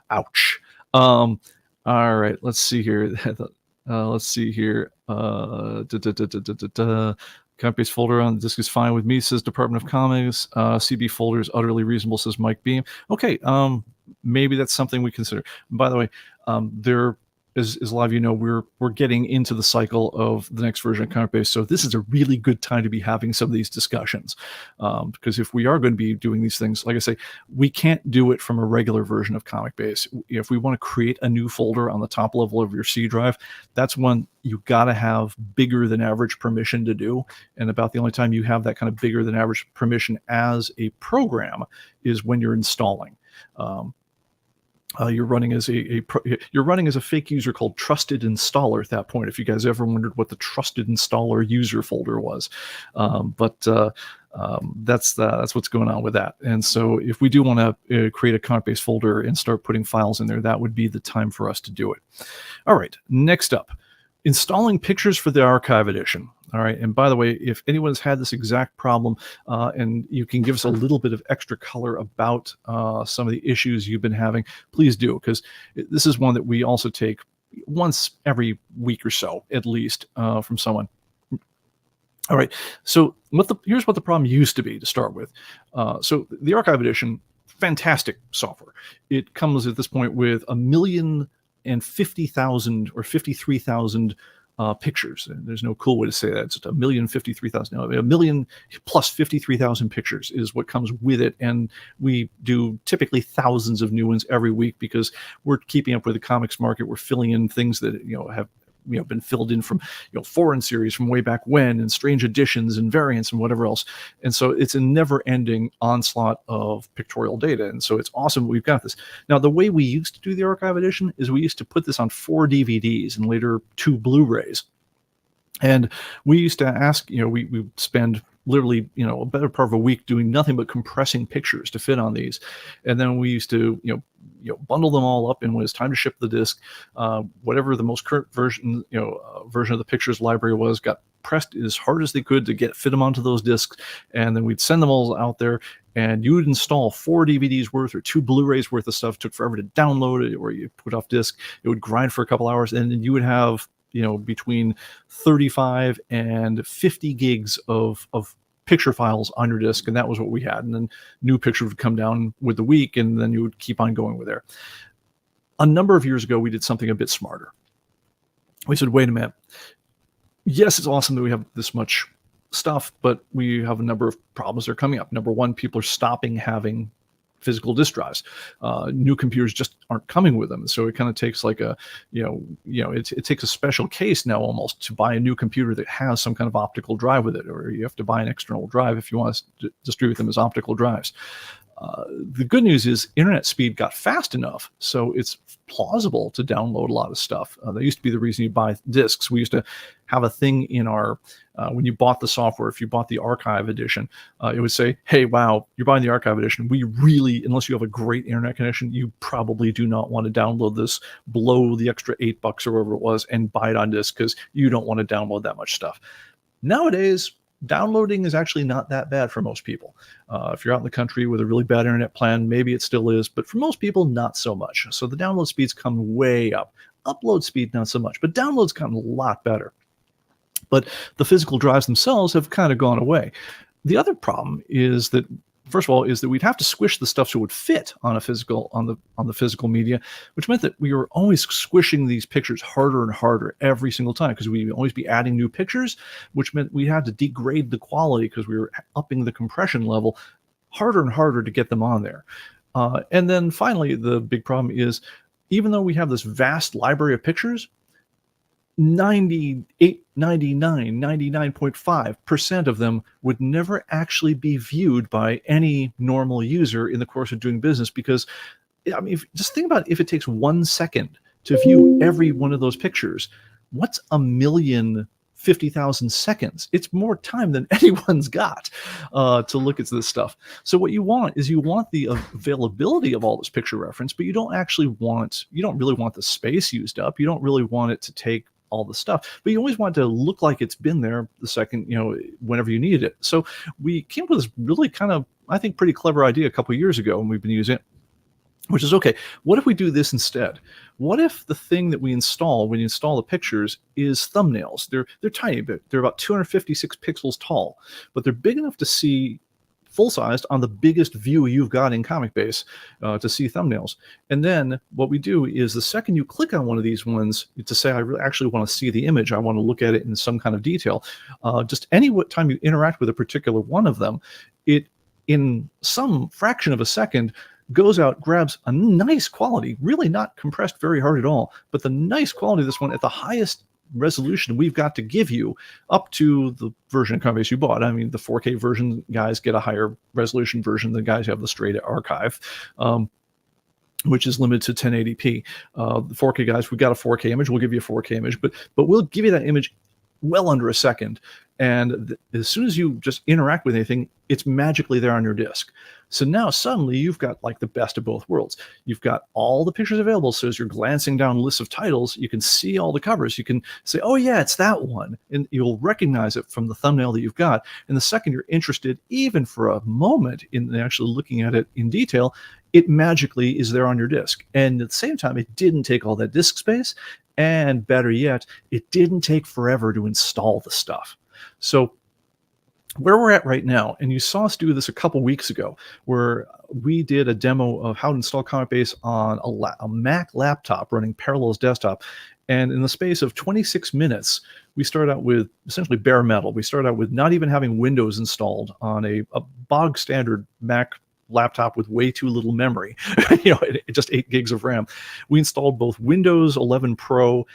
Speaker 1: Ouch. All right, let's see here. ComicBase folder on the disk is fine with me, says Department of Comics. CB folder is utterly reasonable, says Mike Beam. Okay, maybe that's something we consider. By the way, there as a lot of you know, we're getting into the cycle of the next version of ComicBase, so this is a really good time to be having some of these discussions, because if we are going to be doing these things, like I say, we can't do it from a regular version of ComicBase. If we want to create a new folder on the top level of your C drive, that's one you got to have bigger than average permission to do, and about the only time you have that kind of bigger than average permission as a program is when you're installing. You're running as a fake user called Trusted Installer at that point. If you guys ever wondered what the Trusted Installer user folder was, that's what's going on with that. And so, if we do want to create a ComicBase folder and start putting files in there, that would be the time for us to do it. All right, next up, installing pictures for the archive edition. All right, and by the way, if anyone's had this exact problem, and you can give us a little bit of extra color about some of the issues you've been having, please do, because this is one that we also take once every week or so, at least, from someone. All right, so here's what the problem used to be to start with. So the archive edition, fantastic software. It comes at this point with 1,050,000 or 53,000 pictures. And there's no cool way to say that. It's 1,053,000. No, 1,000,000 plus 53,000 pictures is what comes with it. And we do typically thousands of new ones every week because we're keeping up with the comics market. We're filling in things that have been filled in from foreign series from way back when, and strange editions and variants and whatever else. And so it's a never-ending onslaught of pictorial data. And so it's awesome we've got this. Now, the way we used to do the archive edition is we used to put this on 4 DVDs and later 2 Blu-rays. And we used to ask, we spend literally, a better part of a week doing nothing but compressing pictures to fit on these. And then we used to, bundle them all up, and when it's time to ship the disc, whatever the most current version, version of the pictures library was, got pressed as hard as they could to fit them onto those discs, and then we'd send them all out there, and you would install 4 DVDs worth or 2 Blu-rays worth of stuff. It took forever to download it, or you put off disc. It would grind for a couple hours, and then you would have between 35 and 50 gigs of picture files on your disk, and that was what we had. And then new pictures would come down with the week, and then you would keep on going with there. A number of years ago, we did something a bit smarter. We said, wait a minute. Yes, it's awesome that we have this much stuff, but we have a number of problems that are coming up. Number one, people are stopping having physical disk drives. New computers just aren't coming with them. So it kind of takes like it takes a special case now almost to buy a new computer that has some kind of optical drive with it, or you have to buy an external drive if you want to distribute them as optical drives. The good news is internet speed got fast enough, so it's plausible to download a lot of stuff. That used to be the reason you buy discs. We used to have a thing in our, when you bought the software, if you bought the archive edition, it would say, hey, wow, you're buying the archive edition. We really, unless you have a great internet connection, you probably do not want to download this below the extra $8 or whatever it was and buy it on disc, because you don't want to download that much stuff. Nowadays, downloading is actually not that bad for most people. If you're out in the country with a really bad internet plan, maybe it still is, but for most people, not so much. So the download speeds come way up. Upload speed, not so much, but downloads come a lot better. But the physical drives themselves have kind of gone away. The other problem is that First of all, is that we'd have to squish the stuff so it would fit on a physical on the physical media, which meant that we were always squishing these pictures harder and harder every single time because we'd always be adding new pictures, which meant we had to degrade the quality because we were upping the compression level harder and harder to get them on there. And then finally, the big problem is, even though we have this vast library of pictures, 98, 99, 99.5% of them would never actually be viewed by any normal user in the course of doing business. Because, I mean, just think about if it takes 1 second to view every one of those pictures, what's 1,050,000 seconds? It's more time than anyone's got to look at this stuff. So what you want is you want the availability of all this picture reference, but you don't really want the space used up. You don't really want it to take all the stuff, but you always want it to look like it's been there the second, whenever you needed it. So we came up with this really kind of, I think, pretty clever idea a couple of years ago, and we've been using it, which is, okay, what if we do this instead? What if the thing that we install when you install the pictures is thumbnails? They're tiny, but they're about 256 pixels tall, but they're big enough to see full-sized on the biggest view you've got in ComicBase to see thumbnails. And then what we do is the second you click on one of these ones to say, I really actually want to see the image, I want to look at it in some kind of detail, just any time you interact with a particular one of them, it, in some fraction of a second, goes out, grabs a nice quality, really not compressed very hard at all, but the nice quality of this one at the highest resolution we've got to give you up to the version of ComicBase you bought. I mean, the 4K version guys get a higher resolution version than guys who have the straight archive, which is limited to 1080p. The 4K guys, we got a 4K image, we'll give you a 4K image, but we'll give you that image well under a second. And as soon as you just interact with anything, it's magically there on your disk. So now suddenly you've got like the best of both worlds. You've got all the pictures available. So as you're glancing down lists of titles, you can see all the covers. You can say, oh yeah, it's that one. And you'll recognize it from the thumbnail that you've got. And the second you're interested, even for a moment, in actually looking at it in detail, it magically is there on your disk. And at the same time, it didn't take all that disk space. And better yet, it didn't take forever to install the stuff. So where we're at right now, and you saw us do this a couple weeks ago, where we did a demo of how to install ComicBase on a Mac laptop running Parallels Desktop. And in the space of 26 minutes, we started out with essentially bare metal. We started out with not even having Windows installed on a bog standard Mac laptop with way too little memory, just 8 gigs of RAM. We installed both Windows 11 Pro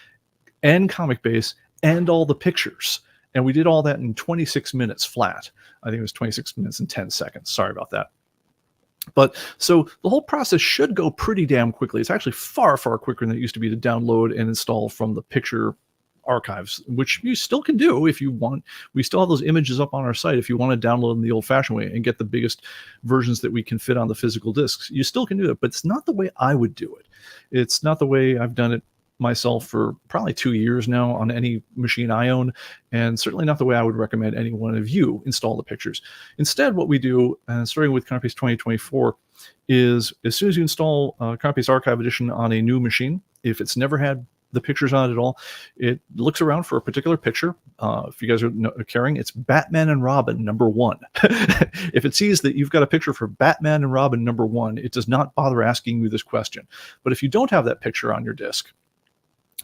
Speaker 1: and ComicBase and all the pictures. And we did all that in 26 minutes flat. I think it was 26 minutes and 10 seconds. Sorry about that. But so the whole process should go pretty damn quickly. It's actually far, far quicker than it used to be to download and install from the picture archives, which you still can do if you want. We still have those images up on our site if you want to download them the old-fashioned way and get the biggest versions that we can fit on the physical discs. You still can do it, but it's not the way I would do it. It's not the way I've done it myself for probably 2 years now on any machine I own, and certainly not the way I would recommend any one of you install the pictures. Instead, what we do, starting with ComicBase 2024, is as soon as you install ComicBase Archive Edition on a new machine, if it's never had the pictures on it at all, it looks around for a particular picture. If you guys are caring, it's Batman and Robin #1. If it sees that you've got a picture for Batman and Robin #1, it does not bother asking you this question. But if you don't have that picture on your disk,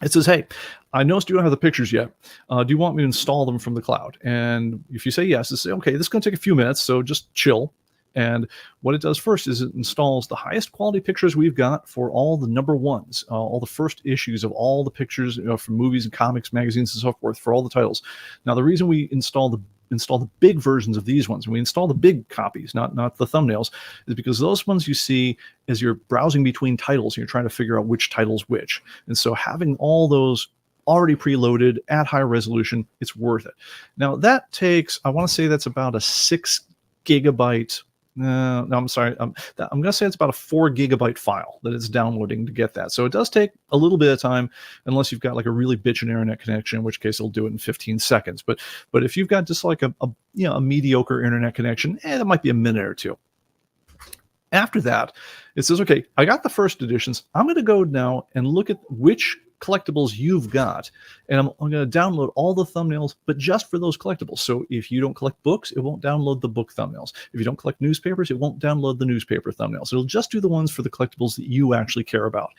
Speaker 1: it says, hey, I noticed you don't have the pictures yet. Do you want me to install them from the cloud? And if you say yes, it's okay, this is going to take a few minutes, so just chill. And what it does first is it installs the highest quality pictures we've got for all the #1s, all the first issues of all the pictures from movies and comics, magazines, and so forth for all the titles. Now, the reason we install the big versions of these ones, and we install the big copies, not the thumbnails, is because those ones you see as you're browsing between titles, and you're trying to figure out which title's which. And so having all those already preloaded at high resolution, it's worth it. Now, that takes, I want to say that's about a 6 gigabyte. No, I'm sorry. I'm going to say it's about a 4 gigabyte file that it's downloading to get that. So it does take a little bit of time, unless you've got like a really bitchin' internet connection, in which case it'll do it in 15 seconds. But if you've got just like a mediocre internet connection, that might be a minute or two. After that, it says, okay, I got the first editions. I'm going to go now and look at which collectibles you've got, and I'm going to download all the thumbnails, but just for those collectibles. So if you don't collect books, it won't download the book thumbnails. If you don't collect newspapers, it won't download the newspaper thumbnails. It'll just do the ones for the collectibles that you actually care about.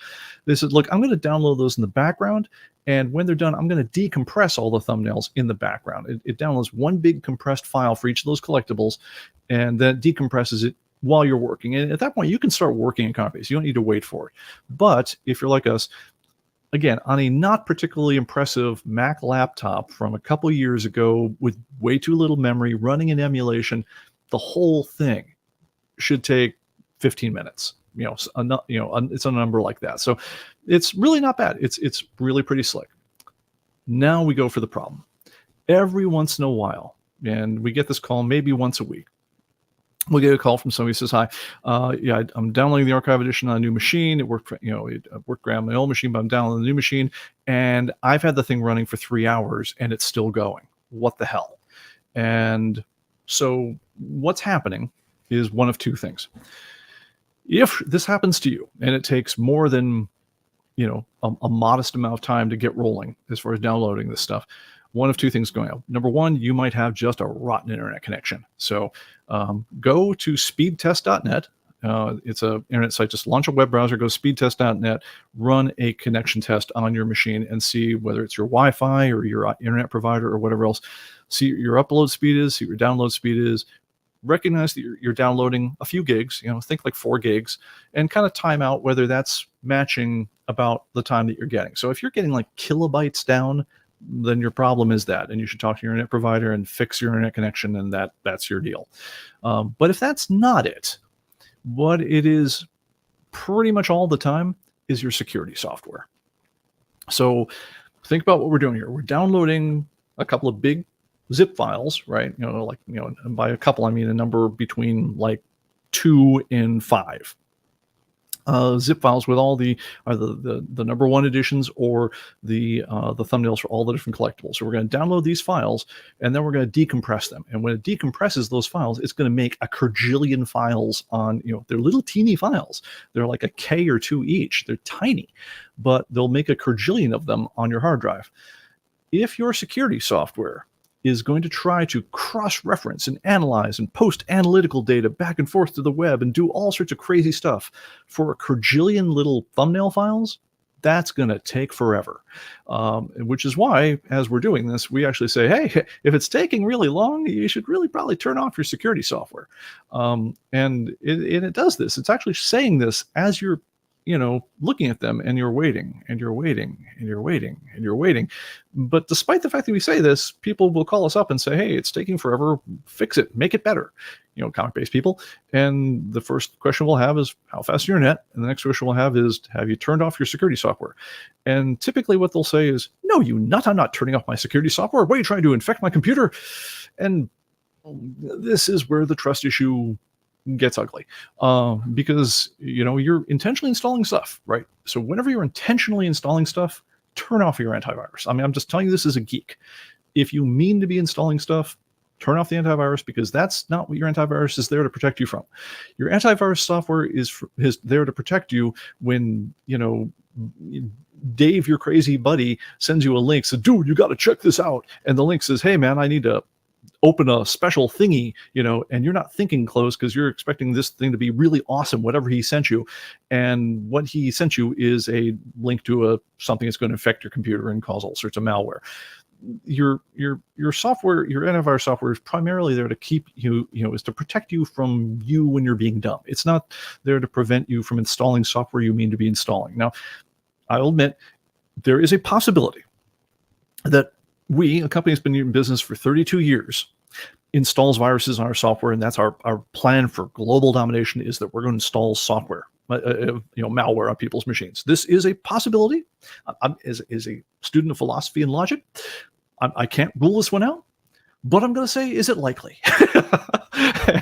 Speaker 1: They said, look, I'm going to download those in the background, and when they're done, I'm going to decompress all the thumbnails in the background. It downloads one big compressed file for each of those collectibles, and then decompresses it while you're working. And at that point, you can start working in ComicBase. You don't need to wait for it. But if you're like us, again, on a not particularly impressive Mac laptop from a couple years ago with way too little memory, running in emulation, the whole thing should take 15 minutes. It's a number like that. So it's really not bad. It's really pretty slick. Now we go for the problem. Every once in a while, and we get this call maybe once a week, we'll get a call from somebody who says, hi, I'm downloading the archive edition on a new machine. It worked great on my old machine, but I'm downloading the new machine, and I've had the thing running for 3 hours, and it's still going. What the hell? And so what's happening is one of two things. If this happens to you, and it takes more than a modest amount of time to get rolling as far as downloading this stuff, one of two things going on. Number one, you might have just a rotten internet connection. So go to speedtest.net. It's an internet site. Just launch a web browser, go speedtest.net, run a connection test on your machine, and see whether it's your Wi-Fi or your internet provider or whatever else. See what your upload speed is, see what your download speed is. Recognize that you're downloading a few gigs, think like 4 gigs, and kind of time out whether that's matching about the time that you're getting. So if you're getting like kilobytes down, then your problem is that, and you should talk to your internet provider and fix your internet connection, and that's your deal. But if that's not it, what it is pretty much all the time is your security software. So think about what we're doing here. We're downloading a couple of big zip files, right? And by a couple, I mean a number between like 2 and 5. Zip files with all the number 1 editions or the thumbnails for all the different collectibles. So we're going to download these files, and then we're going to decompress them. And when it decompresses those files, it's going to make a kerjillion files on, they're little teeny files. They're like a K or 2 each. They're tiny, but they'll make a kerjillion of them on your hard drive. If your security software is going to try to cross-reference and analyze and post analytical data back and forth to the web and do all sorts of crazy stuff for a kerjillion little thumbnail files, that's going to take forever. Which is why, as we're doing this, we actually say, hey, if it's taking really long, you should really probably turn off your security software. And it does this. It's actually saying this as you're looking at them, and you're waiting, and you're waiting, and you're waiting, and you're waiting. But despite the fact that we say this, people will call us up and say, hey, it's taking forever. Fix it. Make it better. ComicBase people. And the first question we'll have is, how fast is your net? And the next question we'll have is, have you turned off your security software? And typically what they'll say is, no, you nut, I'm not turning off my security software. What are you trying to infect my computer? And this is where the trust issue gets ugly, because you're intentionally installing stuff, right? So whenever you're intentionally installing stuff, turn off your antivirus. I mean, I'm just telling you this as a geek. If you mean to be installing stuff, turn off the antivirus, because that's not what your antivirus is there to protect you from. Your antivirus software is there to protect you when Dave, your crazy buddy, sends you a link, says, dude, you got to check this out, and the link says, hey man, I need to open a special thingy, and you're not thinking close because you're expecting this thing to be really awesome, whatever he sent you. And what he sent you is a link to something that's going to infect your computer and cause all sorts of malware. Your software, your antivirus software, is primarily there to keep you, is to protect you from you when you're being dumb. It's not there to prevent you from installing software you mean to be installing. Now, I'll admit, there is a possibility that a company that's been in business for 32 years, installs viruses on our software, and that's our plan for global domination, is that we're going to install software, malware on people's machines. This is a possibility. As a student of philosophy and logic, I can't rule this one out, but I'm going to say, is it likely?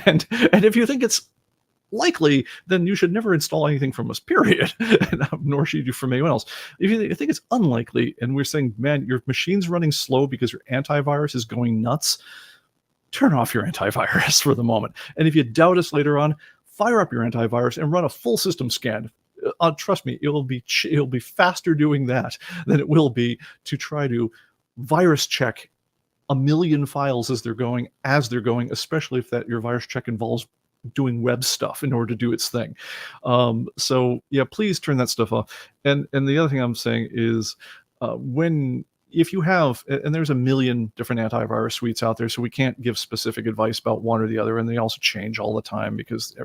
Speaker 1: and if you think it's likely, then you should never install anything from us, period. Nor should you from anyone else. If you think it's unlikely, and we're saying, man, your machine's running slow because your antivirus is going nuts, turn off your antivirus for the moment. And if you doubt us later on, fire up your antivirus and run a full system scan. trust me, it'll be faster doing that than it will be to try to virus check a million files as they're going, especially if that your virus check involves doing web stuff in order to do its thing. So yeah, please turn that stuff off. And the other thing I'm saying is, if you have, and there's a million different antivirus suites out there, so we can't give specific advice about one or the other, and they also change all the time because,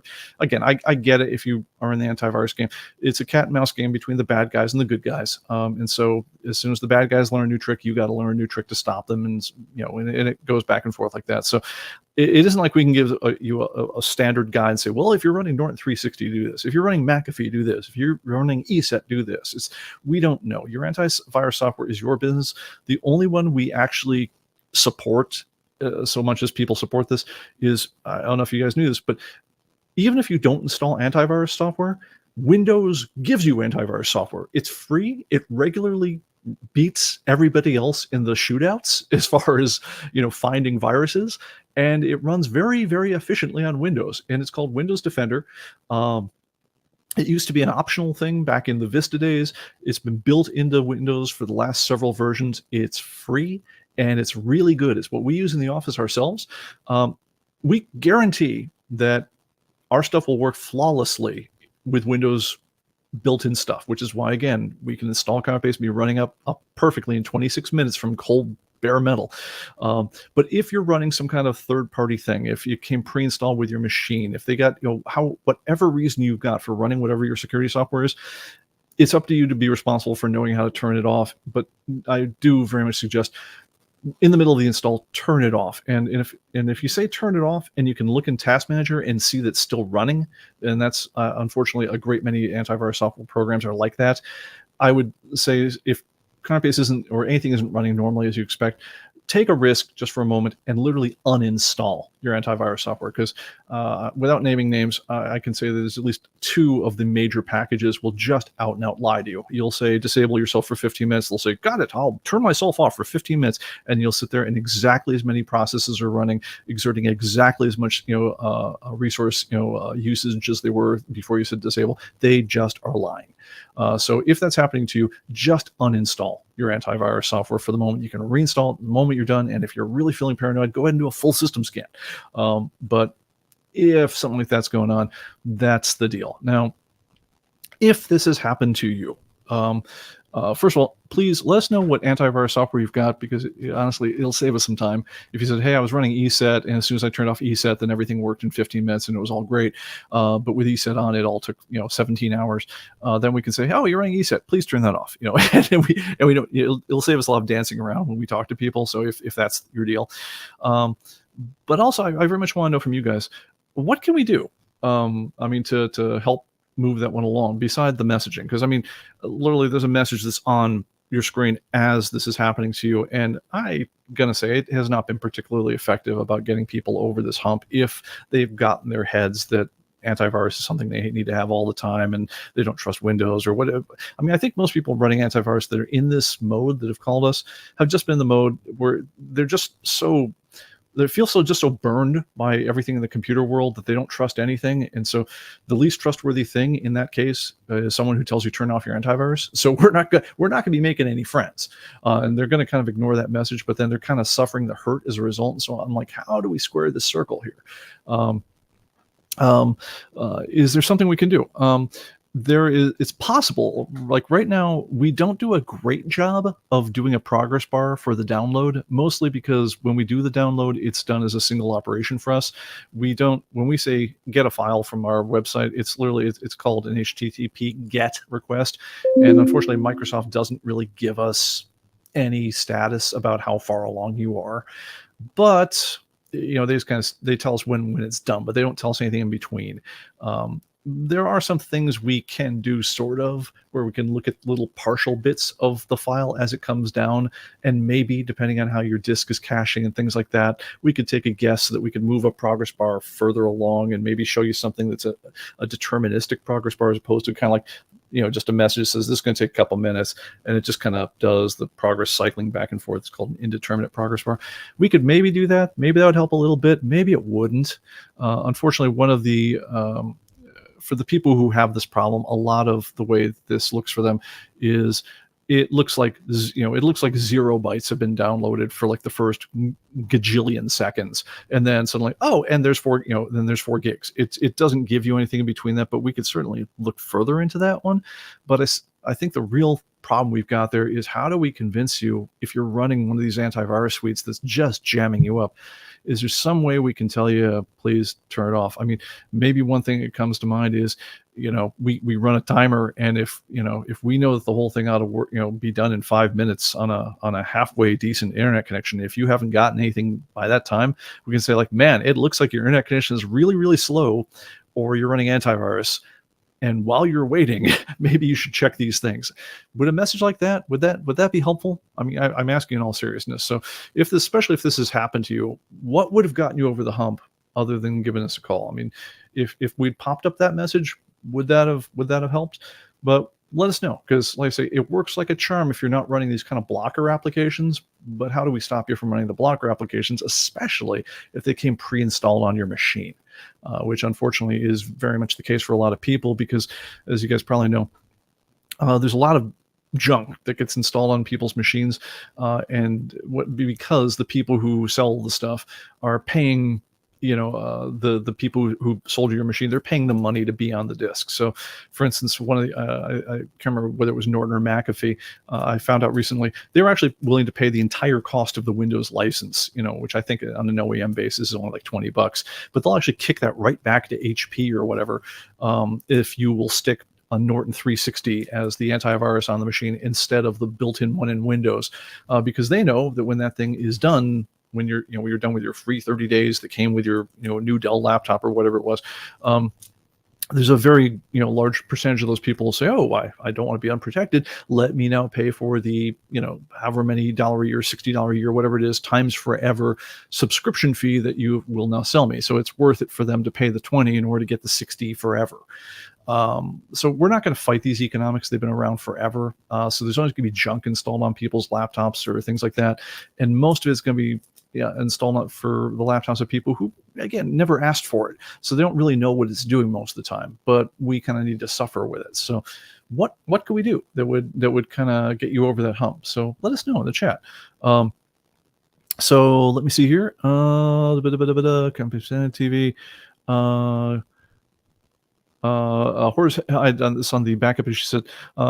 Speaker 1: again, I get it. If you are in the antivirus game, it's a cat and mouse game between the bad guys and the good guys, and so as soon as the bad guys learn a new trick, you got to learn a new trick to stop them, and and it goes back and forth like that. So it isn't like we can give you a standard guide and say, well, if you're running Norton 360, do this. If you're running McAfee, do this. If you're running ESET, do this. We don't know. Your antivirus software is your business. The only one we actually support, so much as people support this, is, I don't know if you guys knew this, but even if you don't install antivirus software, Windows gives you antivirus software. It's free. It regularly beats everybody else in the shootouts as far as finding viruses, and it runs very, very efficiently on Windows, and it's called Windows Defender. It used to be an optional thing back in the Vista days. It's been built into Windows for the last several versions. It's free, and it's really good. It's what we use in the office ourselves. We guarantee that our stuff will work flawlessly with Windows built-in stuff, which is why, again, we can install ComicBase and be running up perfectly in 26 minutes from cold bare metal. But if you're running some kind of third-party thing, if you came pre-installed with your machine, if they got, whatever reason you've got for running whatever your security software is, it's up to you to be responsible for knowing how to turn it off. But I do very much suggest, in the middle of the install, turn it off. And if you say turn it off and you can look in Task Manager and see that's still running, and that's unfortunately a great many antivirus software programs are like that, I would say if ComicBase isn't, or anything isn't running normally as you expect, take a risk just for a moment and literally uninstall your antivirus software, because without naming names, I can say that there's at least 2 of the major packages will just out and out lie to you. You'll say disable yourself for 15 minutes. They'll say, got it, I'll turn myself off for 15 minutes. And you'll sit there and exactly as many processes are running, exerting exactly as much resource usage as they were before you said disable. They just are lying. So if that's happening to you, just uninstall your antivirus software for the moment. You can reinstall it the moment you're done. And if you're really feeling paranoid, go ahead and do a full system scan. But if something like that's going on, that's the deal. Now, if this has happened to you, first of all, please let us know what antivirus software you've got, because honestly, it'll save us some time. If you said, hey, I was running ESET, and as soon as I turned off ESET, then everything worked in 15 minutes and it was all great. But with ESET on, it all took 17 hours. Then we can say, oh, you're running ESET, please turn that off. And we don't. It'll save us a lot of dancing around when we talk to people. So if that's your deal, but also I very much want to know from you guys, what can we do? To help move that one along beside the messaging, because literally there's a message that's on your screen as this is happening to you, and I'm gonna say it has not been particularly effective about getting people over this hump if they've gotten their heads that antivirus is something they need to have all the time and they don't trust Windows or whatever. I think most people running antivirus that are in this mode that have called us have just been in the mode where they're just so they feel just so burned by everything in the computer world that they don't trust anything. And so the least trustworthy thing in that case is someone who tells you turn off your antivirus. So we're not going to be making any friends. And they're going to kind of ignore that message, but then they're kind of suffering the hurt as a result. And so I'm like, how do we square this circle here? Is there something we can do? It's possible. Like right now, we don't do a great job of doing a progress bar for the download, mostly because when we do the download, it's done as a single operation for us. We don't, when we say get a file from our website, it's literally, it's called an HTTP GET request. And unfortunately, Microsoft doesn't really give us any status about how far along you are. But, they tell us when it's done, but they don't tell us anything in between. There are some things we can do sort of where we can look at little partial bits of the file as it comes down, and maybe depending on how your disk is caching and things like that, we could take a guess so that we could move a progress bar further along and maybe show you something that's a deterministic progress bar, as opposed to kind of like just a message that says this is going to take a couple minutes, and it just kind of does the progress cycling back and forth. It's called an indeterminate progress bar. We could maybe do that. Maybe that would help a little bit. Maybe it wouldn't. Unfortunately, one of the for the people who have this problem, a lot of the way this looks for them is it looks like 0 bytes have been downloaded for like the first gajillion seconds, and then suddenly, oh, and there's 4 gigs. It doesn't give you anything in between that, but we could certainly look further into that one. But I think the real problem we've got there is, how do we convince you, if you're running one of these antivirus suites that's just jamming you up, is there some way we can tell you, please turn it off? I mean, maybe one thing that comes to mind is, we run a timer, and if we know that the whole thing ought to work, be done in 5 minutes on a halfway decent internet connection, if you haven't gotten anything by that time, we can say, like, man, it looks like your internet connection is really, really slow, or you're running antivirus. And while you're waiting, maybe you should check these things. Would a message like that, would that be helpful? I mean, I'm asking in all seriousness. So especially if this has happened to you, what would have gotten you over the hump other than giving us a call? I mean, if we'd popped up that message, would that have helped? But let us know, because like I say, it works like a charm if you're not running these kind of blocker applications. But how do we stop you from running the blocker applications, especially if they came pre-installed on your machine? Which unfortunately is very much the case for a lot of people, because, as you guys probably know, there's a lot of junk that gets installed on people's machines, because the people who sell the stuff are paying, the people who sold you your machine, they're paying the money to be on the disk. So, for instance, one of the I can't remember whether it was Norton or McAfee. I found out recently they were actually willing to pay the entire cost of the Windows license, which I think on an OEM basis is only like $20, but they'll actually kick that right back to HP or whatever if you will stick a Norton 360 as the antivirus on the machine instead of the built-in one in Windows, because they know that when that thing is done, when you're done with your free 30 days that came with your new Dell laptop or whatever it was, there's a very large percentage of those people will say, oh, I don't want to be unprotected. Let me now pay for the however many $1 a year, $60 a year, whatever it is, times forever subscription fee that you will now sell me. So it's worth it for them to pay the 20 in order to get the 60 forever. So we're not going to fight these economics. They've been around forever. So there's always going to be junk installed on people's laptops or things like that. And most of it's going to be installed for the laptops of people who, again, never asked for it. So they don't really know what it's doing most of the time, but we kind of need to suffer with it. So what can we do that would kind of get you over that hump? So let us know in the chat. So let me see here. ComicBase TV. Horace had done this on the backup. She said,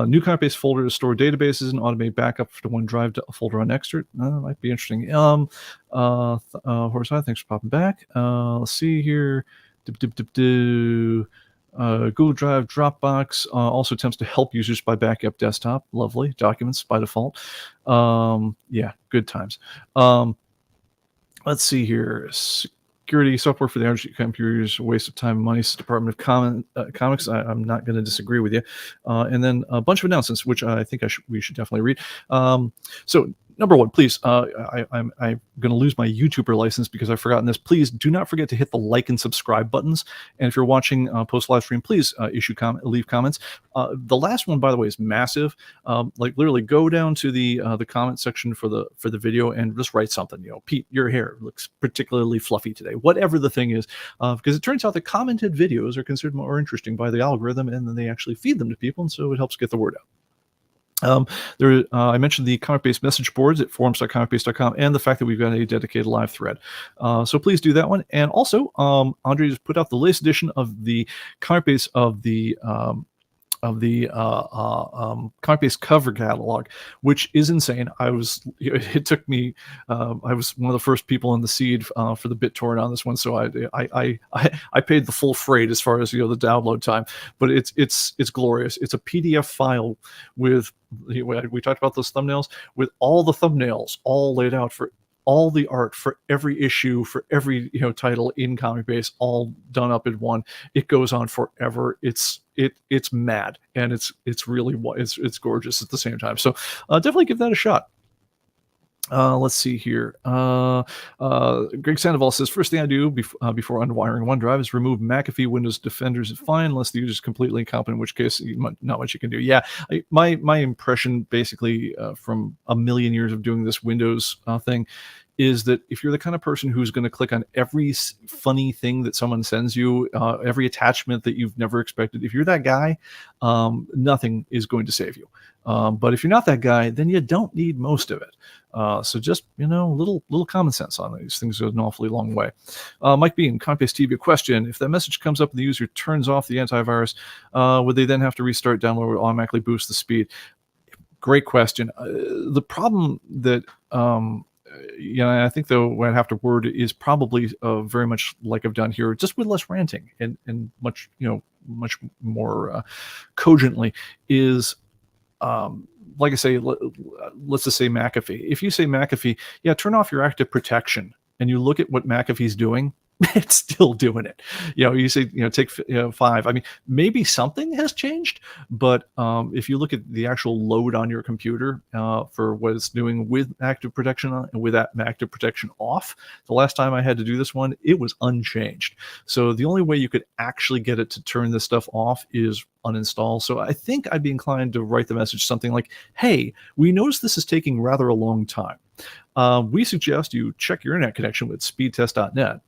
Speaker 1: new ComicBase folder to store databases and automate backup to OneDrive folder on Extra. Might be interesting. Horace, thanks for popping back. Let's see here. Google Drive, Dropbox also attempts to help users by backup desktop. Lovely. Documents by default. Yeah, good times. Let's see here. Security software for the average computers, waste of time and money. Department of Comics. I'm not going to disagree with you. And then a bunch of announcements, which I think we should definitely read. So number one, please, I'm going to lose my YouTuber license because I've forgotten this. Please do not forget to hit the like and subscribe buttons. And if you're watching post live stream, please leave comments. The last one, by the way, is massive. Like literally, go down to the comment section for the video and just write something. Pete, your hair looks particularly fluffy today. Whatever the thing is, because it turns out that commented videos are considered more interesting by the algorithm, and then they actually feed them to people, and so it helps get the word out. I mentioned the ComicBase message boards at forums.comicbase.com and the fact that we've got a dedicated live thread. So please do that one. And also, Andre just put out the latest edition of the ComicBase ComicBase cover catalog, which is insane. It took me, I was one of the first people in the seed for the BitTorrent on this one, so I paid the full freight as far as the download time. But it's glorious. It's a PDF file with, we talked about those thumbnails, with all the thumbnails all laid out for all the art for every issue, for every title in ComicBase, all done up in one. It goes on forever. It's mad, and it's really it's gorgeous at the same time. So definitely give that a shot. Let's see here. Greg Sandoval says, first thing I do before unwiring OneDrive is remove McAfee Windows Defenders. Fine, unless the user is completely incompetent, in which case not much you can do. Yeah, my impression basically from a million years of doing this Windows thing is that if you're the kind of person who's going to click on every funny thing that someone sends you, every attachment that you've never expected, if you're that guy, nothing is going to save you. But if you're not that guy, then you don't need most of it. So just, little common sense on these things goes an awfully long way. Mike Bean, ComicBase TV, question: if that message comes up and the user turns off the antivirus, would they then have to restart download or automatically boost the speed? Great question. The problem that I think though what I'd have to word is probably very much like I've done here, just with less ranting and much more cogently is like I say, let's just say McAfee. If you say McAfee, turn off your active protection, and you look at what McAfee's doing, it's still doing it. You say, take 5. I mean, maybe something has changed, but if you look at the actual load on your computer for what it's doing with active protection on and with that active protection off, the last time I had to do this one, it was unchanged. So the only way you could actually get it to turn this stuff off is uninstall. So I think I'd be inclined to write the message something like, hey, we noticed this is taking rather a long time. We suggest you check your internet connection with speedtest.net.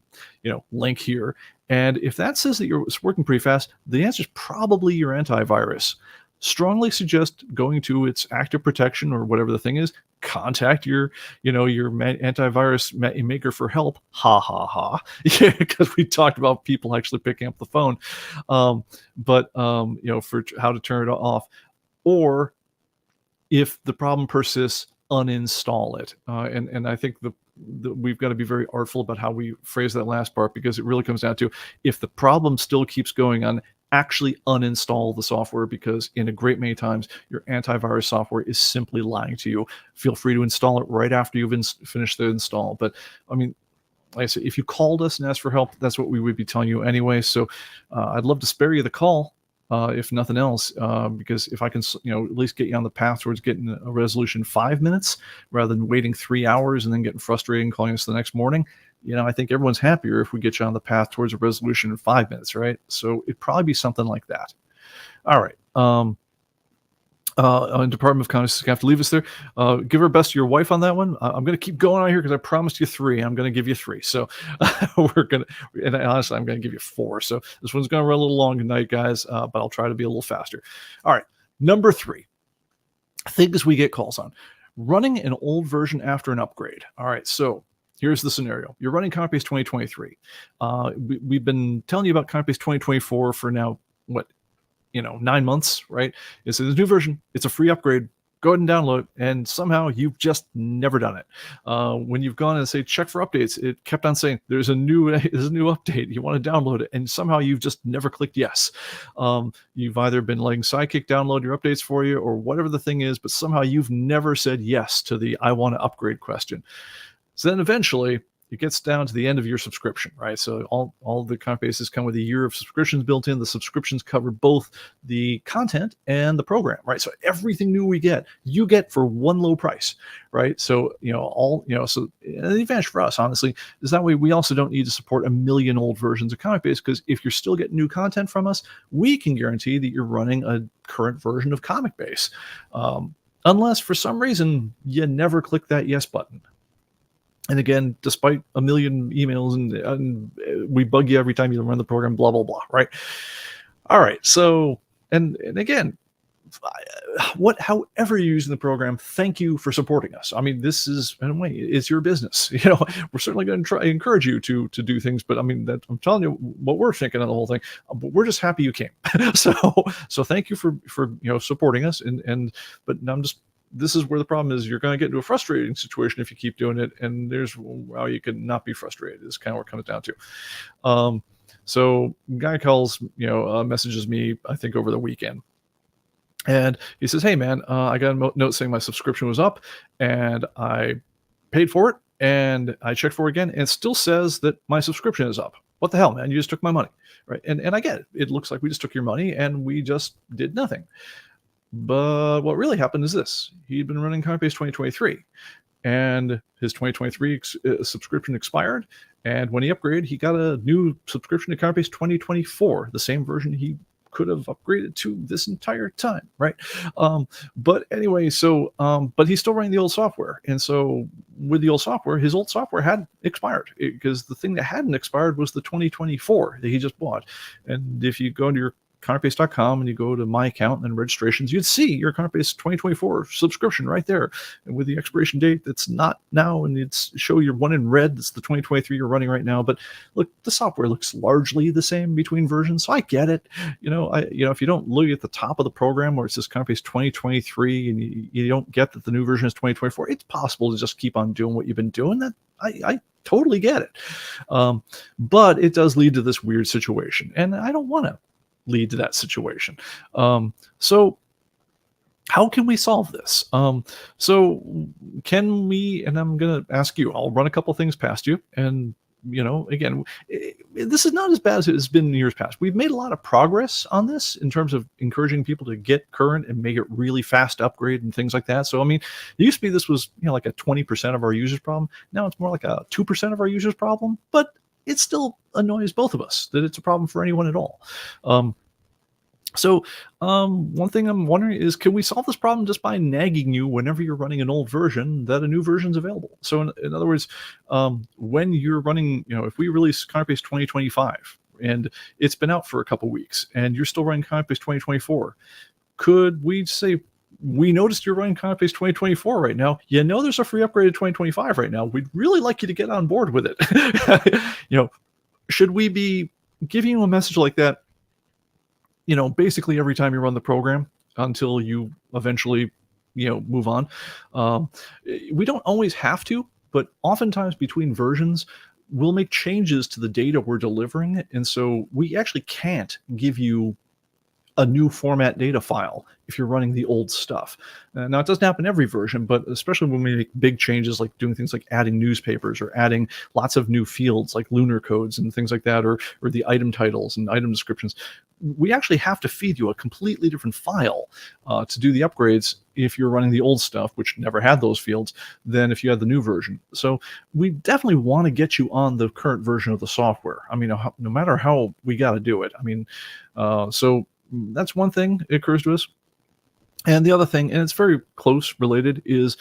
Speaker 1: Link here. And if that says that it's working pretty fast, the answer is probably your antivirus. Strongly suggest going to its active protection or whatever the thing is. Contact your antivirus maker for help. Ha ha ha. Yeah, because we talked about people actually picking up the phone. But for how to turn it off, or if the problem persists, uninstall it. And I think we've got to be very artful about how we phrase that last part, because it really comes down to, if the problem still keeps going on, actually uninstall the software, because in a great many times your antivirus software is simply lying to you. Feel free to install it right after you've finished the install. But I mean, like I said, if you called us and asked for help, that's what we would be telling you anyway. So I'd love to spare you the call. If nothing else, because if I can, at least get you on the path towards getting a resolution in 5 minutes rather than waiting 3 hours and then getting frustrated and calling us the next morning, I think everyone's happier if we get you on the path towards a resolution in 5 minutes, right? So it'd probably be something like that. All right. Department of Commerce is going to have to leave us there. Give our best to your wife on that one. I'm going to keep going on here because I promised you 3. I'm going to give you 3. So and honestly, I'm going to give you 4. So this one's going to run a little long tonight, guys, but I'll try to be a little faster. All right. Number 3, things we get calls on: running an old version after an upgrade. All right. So here's the scenario. You're running ComicBase 2023. We've been telling you about ComicBase 2024 for now, 9 months, right? It's a new version. It's a free upgrade. Go ahead and download it. And somehow you've just never done it. When you've gone and say, check for updates, it kept on saying, there's a new update. You want to download it. And somehow you've just never clicked yes. You've either been letting Sidekick download your updates for you or whatever the thing is, but somehow you've never said yes to the I want to upgrade question. So then eventually it gets down to the end of your subscription, right? So all the ComicBases come with a year of subscriptions built in. The subscriptions cover both the content and the program, right? So everything new we get, you get for one low price, right? So, so the advantage for us, honestly, is that way we also don't need to support a million old versions of ComicBase, because if you're still getting new content from us, we can guarantee that you're running a current version of ComicBase. Unless for some reason you never click that yes button. And again, despite a million emails and we bug you every time you run the program, blah, blah, blah, right? All right. So, and again, however you're using the program, thank you for supporting us. I mean, this is, in a way, it's your business. We're certainly going to encourage you to do things, but I mean, I'm telling you what we're thinking of the whole thing. But we're just happy you came. So thank you for supporting us. But I'm just, this is where the problem is. You're going to get into a frustrating situation if you keep doing it, and there's how you can not be frustrated. Is kind of what it comes down to. So guy calls, messages me, I think over the weekend, and he says, "Hey man, I got a note saying my subscription was up, and I paid for it, and I checked for it again, and it still says that my subscription is up. What the hell, man? You just took my money, right?" And I get it. It looks like we just took your money and we just did nothing. But what really happened is this: he'd been running ComicBase 2023, and his 2023 subscription expired. And when he upgraded, he got a new subscription to ComicBase 2024, the same version he could have upgraded to this entire time, right? But anyway, so but he's still running the old software, and so with the old software, his old software had expired because the thing that hadn't expired was the 2024 that he just bought. And if you go into your ComicBase.com and you go to my account and registrations, you'd see your ComicBase 2024 subscription right there, and with the expiration date that's not now, and it's show your one in red, that's the 2023 you're running right now. But look, the software looks largely the same between versions, so I get it. If you don't look at the top of the program where it says ComicBase 2023 and you don't get that the new version is 2024, it's possible to just keep on doing what you've been doing. That I totally get it, but it does lead to this weird situation, and I don't want to lead to that situation. So how can we solve this? So can we, and I'm going to ask you, I'll run a couple things past you, and again, this is not as bad as it has been in years past. We've made a lot of progress on this in terms of encouraging people to get current and make it really fast upgrade and things like that. So, I mean, it used to be this was, like a 20% of our users problem. Now it's more like a 2% of our users problem, but it still annoys both of us that it's a problem for anyone at all. One thing I'm wondering is, can we solve this problem just by nagging you whenever you're running an old version that a new version is available? So in other words, when you're running, if we release ComicBase 2025 and it's been out for a couple weeks and you're still running ComicBase 2024, could we say, we noticed you're running ComicBase 2024 right now. There's a free upgrade to 2025 right now. We'd really like you to get on board with it. Should we be giving you a message like that, basically every time you run the program until you eventually, move on? We don't always have to, but oftentimes between versions, we'll make changes to the data we're delivering. And so we actually can't give you a new format data file if you're running the old stuff. Now, it doesn't happen every version, but especially when we make big changes, like doing things like adding newspapers or adding lots of new fields like lunar codes and things like that, or the item titles and item descriptions, we actually have to feed you a completely different file to do the upgrades if you're running the old stuff, which never had those fields, than if you had the new version. So we definitely want to get you on the current version of the software. I mean, no matter how we got to do it. I mean, so that's one thing that occurs to us. And the other thing, and it's very close related, is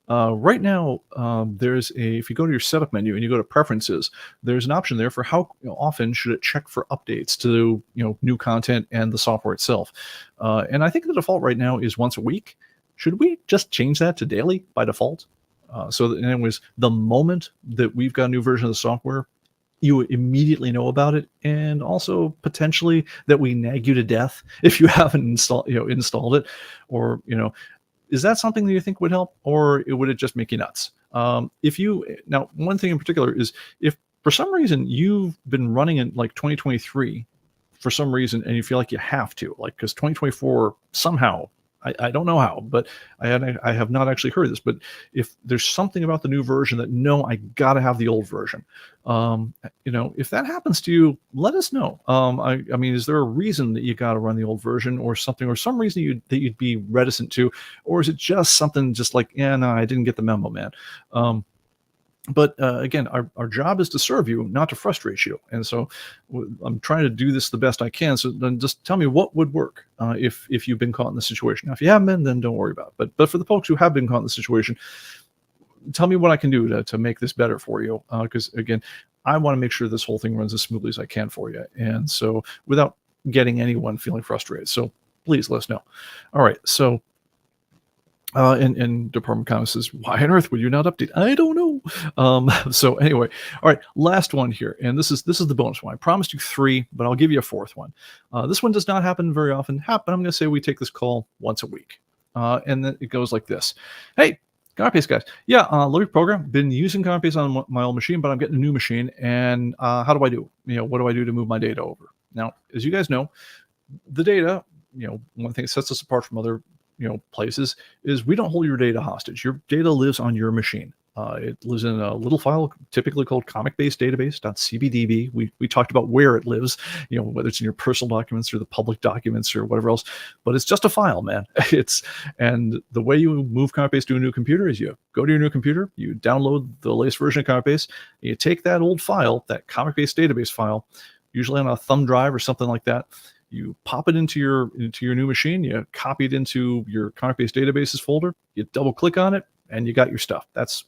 Speaker 1: right now if you go to your setup menu and you go to preferences, there's an option there for how often should it check for updates to new content and the software itself. And I think the default right now is once a week. Should we just change that to daily by default? So that, anyways, the moment that we've got a new version of the software, you immediately know about it, and also potentially that we nag you to death if you haven't installed it, or is that something that you think would help, or would it just make you nuts? Now, one thing in particular is, if for some reason you've been running in like 2023 for some reason, and you feel like you have to, like, because 2024 somehow, I don't know how, but I have not actually heard this, but if there's something about the new version that, no, I got to have the old version, if that happens to you, let us know. I mean, is there a reason that you got to run the old version, or something, or some reason that you'd be reticent to, or is it just something just like, no, I didn't get the memo, man? But again, our job is to serve you, not to frustrate you. And so I'm trying to do this the best I can. So then just tell me what would work if you've been caught in the situation. Now, if you haven't been, then don't worry about it. But for the folks who have been caught in the situation, tell me what I can do to make this better for you. Because again, I want to make sure this whole thing runs as smoothly as I can for you. And so without getting anyone feeling frustrated. So please let us know. All right. So and Department of Commerce says, why on earth would you not update? I don't know. So anyway, all right, last one here, and this is the bonus one. I promised you 3, but I'll give you a 4th one. This one does not happen very often, but I'm going to say we take this call once a week, and then it goes like this. Hey, ComicBase guys, yeah, love your program. Been using ComicBase on my old machine, but I'm getting a new machine, and how do I do? What do I do to move my data over? Now, as you guys know, the data, one thing that sets us apart from other places is we don't hold your data hostage. Your data lives on your machine. It lives in a little file typically called ComicBase database.cbdb. We talked about where it lives, whether it's in your personal documents or the public documents or whatever else, but it's just a file, man. And the way you move ComicBase to a new computer is you go to your new computer, you download the latest version of ComicBase, you take that old file, that ComicBase database file, usually on a thumb drive or something like that, You pop it into your new machine, you copy it into your ComicBase databases folder, you double click on it, and you got your stuff. That's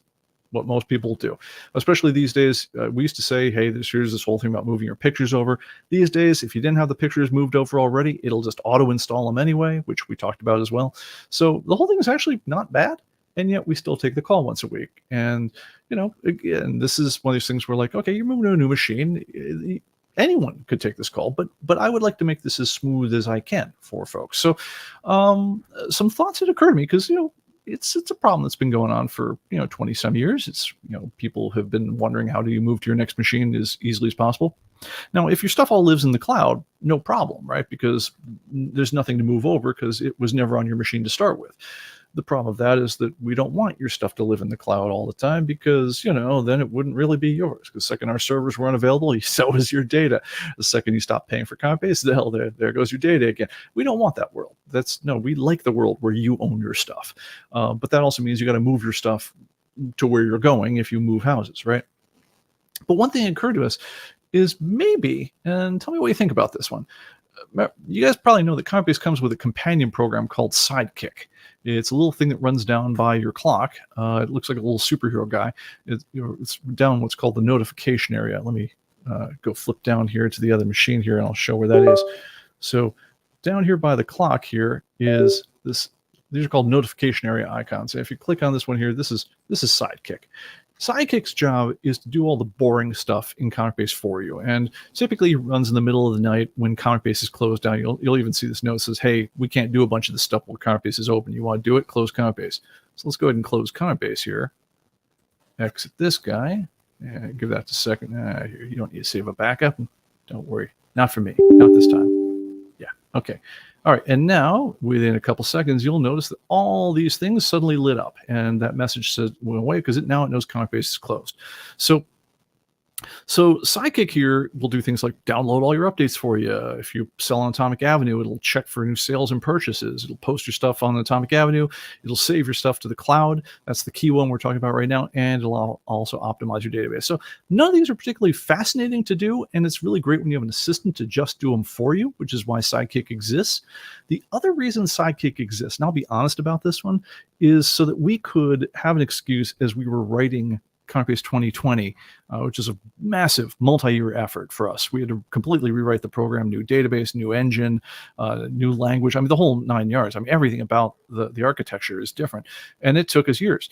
Speaker 1: what most people do, especially these days. We used to say, hey, here's this whole thing about moving your pictures over. These days, if you didn't have the pictures moved over already, it'll just auto install them anyway, which we talked about as well. So the whole thing is actually not bad, and yet we still take the call once a week. And again, this is one of these things where, like, okay, you're moving to a new machine. Anyone could take this call, but I would like to make this as smooth as I can for folks. So some thoughts that occurred to me, because it's a problem that's been going on for 20 some years. It's people have been wondering, how do you move to your next machine as easily as possible? Now, if your stuff all lives in the cloud, no problem, right? Because there's nothing to move over because it was never on your machine to start with. The problem of that is that we don't want your stuff to live in the cloud all the time, because then it wouldn't really be yours. Because the second our servers were unavailable, so is your data. The second you stop paying for ComicBase, the hell, there goes your data again. We don't want that world. We like the world where you own your stuff. But that also means you got to move your stuff to where you're going if you move houses, right? But one thing that occurred to us is maybe, and tell me what you think about this one. You guys probably know that ComicBase comes with a companion program called Sidekick. It's a little thing that runs down by your clock. It looks like a little superhero guy. It's down what's called the notification area. Let me go flip down here to the other machine here, and I'll show where that is. So down here by the clock here is this. These are called notification area icons. And if you click on this one here, this is Sidekick. Sidekick's job is to do all the boring stuff in ComicBase for you, and typically runs in the middle of the night when ComicBase is closed down. You'll even see this note that says, hey, we can't do a bunch of this stuff while ComicBase is open. You want to do it? Close ComicBase. So let's go ahead and close ComicBase here. Exit this guy, and give that a second. You don't need to save a backup. Don't worry. Not for me. Not this time. Yeah. Okay. All right, and now within a couple seconds, you'll notice that all these things suddenly lit up, and that message says went away because now it knows ComicBase is closed. So Sidekick here will do things like download all your updates for you. If you sell on Atomic Avenue, it'll check for new sales and purchases. It'll post your stuff on Atomic Avenue. It'll save your stuff to the cloud. That's the key one we're talking about right now. And it'll also optimize your database. So none of these are particularly fascinating to do, and it's really great when you have an assistant to just do them for you, which is why Sidekick exists. The other reason Sidekick exists, and I'll be honest about this one, is so that we could have an excuse as we were writing ComicBase 2020, which is a massive multi-year effort for us. We had to completely rewrite the program, new database, new engine, new language. I mean, the whole 9 yards. I mean, everything about the architecture is different, and it took us years.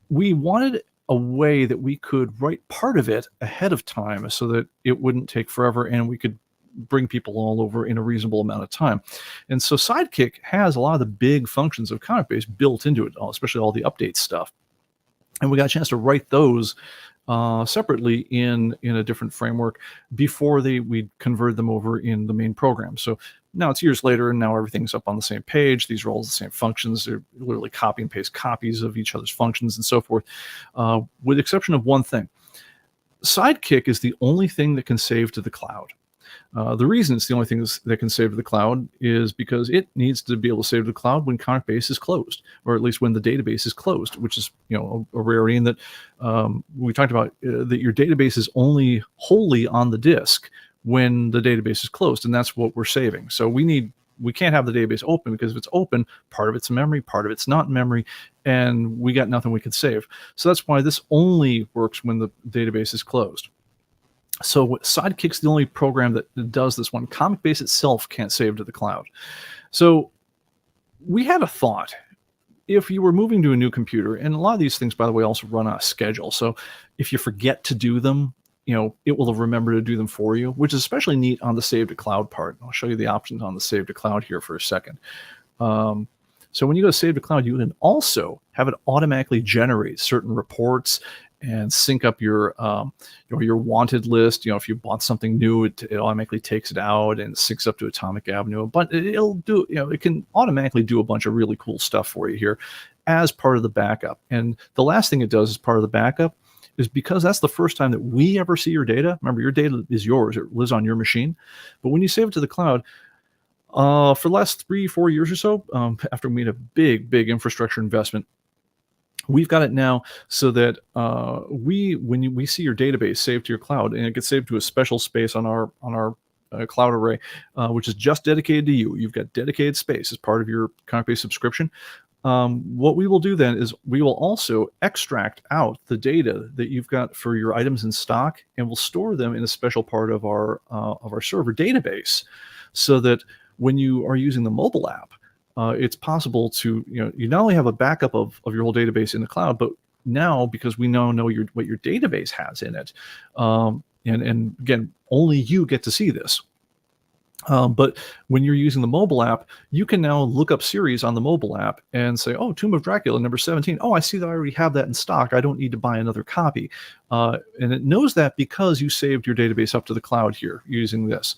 Speaker 1: We wanted a way that we could write part of it ahead of time so that it wouldn't take forever, and we could bring people all over in a reasonable amount of time. And so Sidekick has a lot of the big functions of ComicBase built into it, especially all the update stuff. And we got a chance to write those separately in a different framework before we converted them over in the main program. So now it's years later, and now everything's up on the same page. These are all the same functions. They're literally copy and paste copies of each other's functions and so forth, with the exception of one thing. Sidekick is the only thing that can save to the cloud. The reason it's the only thing that can save to the cloud is because it needs to be able to save to the cloud when ComicBase is closed, or at least when the database is closed, which is a rarity. In that we talked about that your database is only wholly on the disk when the database is closed, and that's what we're saving. So we can't have the database open, because if it's open, part of it's memory, part of it's not memory, and we got nothing we could save. So that's why this only works when the database is closed. So Sidekick's the only program that does this one. ComicBase itself can't save to the cloud. So we had a thought. If you were moving to a new computer, and a lot of these things, by the way, also run on a schedule. So if you forget to do them, it will remember to do them for you, which is especially neat on the save to cloud part. I'll show you the options on the save to cloud here for a second. So when you go to save to cloud, you can also have it automatically generate certain reports and sync up your wanted list. If you bought something new, it automatically takes it out and syncs up to Atomic Avenue. But it'll do, it can automatically do a bunch of really cool stuff for you here as part of the backup. And the last thing it does as part of the backup is, because that's the first time that we ever see your data. Remember, your data is yours; it lives on your machine. But when you save it to the cloud, for the last 3-4 years or so, after we made a big infrastructure investment, we've got it now so that when we see your database saved to your cloud, and it gets saved to a special space on our cloud array, which is just dedicated to you. You've got dedicated space as part of your ComicBase subscription. What we will do then is we will also extract out the data that you've got for your items in stock, and we'll store them in a special part of our server database, so that when you are using the mobile app, it's possible to, you not only have a backup of your whole database in the cloud, but now, because we now know what your database has in it, and again, only you get to see this. But when you're using the mobile app, you can now look up series on the mobile app and say, oh, Tomb of Dracula, number 17. Oh, I see that I already have that in stock. I don't need to buy another copy. And it knows that because you saved your database up to the cloud here using this.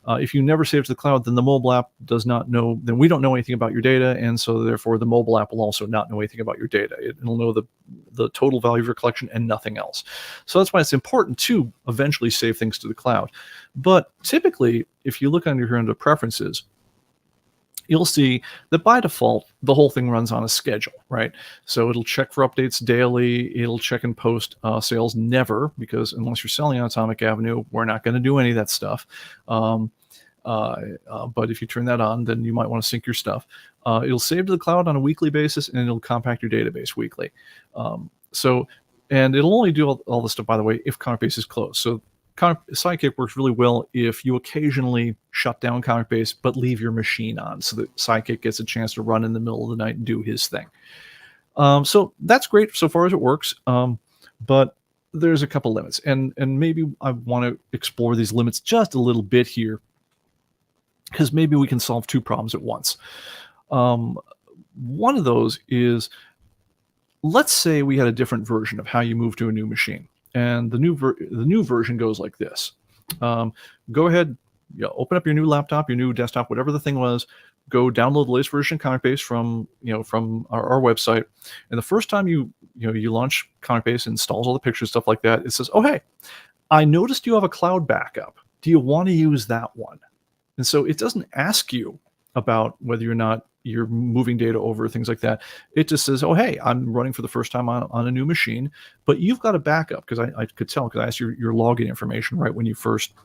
Speaker 1: If you never save to the cloud, then the mobile app does not know, then we don't know anything about your data, and so therefore the mobile app will also not know anything about your data. It'll know the total value of your collection and nothing else. So that's why it's important to eventually save things to the cloud. But typically, if you look under here under preferences, you'll see that by default, the whole thing runs on a schedule, right? So it'll check for updates daily. It'll check and post sales never, because unless you're selling on Atomic Avenue, we're not going to do any of that stuff. But if you turn that on, then you might want to sync your stuff. It'll save to the cloud on a weekly basis, and it'll compact your database weekly. And it'll only do all this stuff, by the way, if ComicBase is closed. So Sidekick works really well if you occasionally shut down ComicBase but leave your machine on, so that Sidekick gets a chance to run in the middle of the night and do his thing. So that's great so far as it works, but there's a couple limits, and maybe I want to explore these limits just a little bit here, because maybe we can solve two problems at once. One of those is, let's say we had a different version of how you move to a new machine. And the new version goes like this. Go ahead, open up your new laptop, your new desktop, whatever the thing was. Go download the latest version of ComicBase from our website. And the first time you launch ComicBase, installs all the pictures, stuff like that, it says, "Oh hey, I noticed you have a cloud backup. Do you want to use that one?" And so it doesn't ask you about whether or not you're moving data over, things like that. It just says, oh, hey, I'm running for the first time on a new machine, but you've got a backup, because I could tell, because I asked your login information right when you first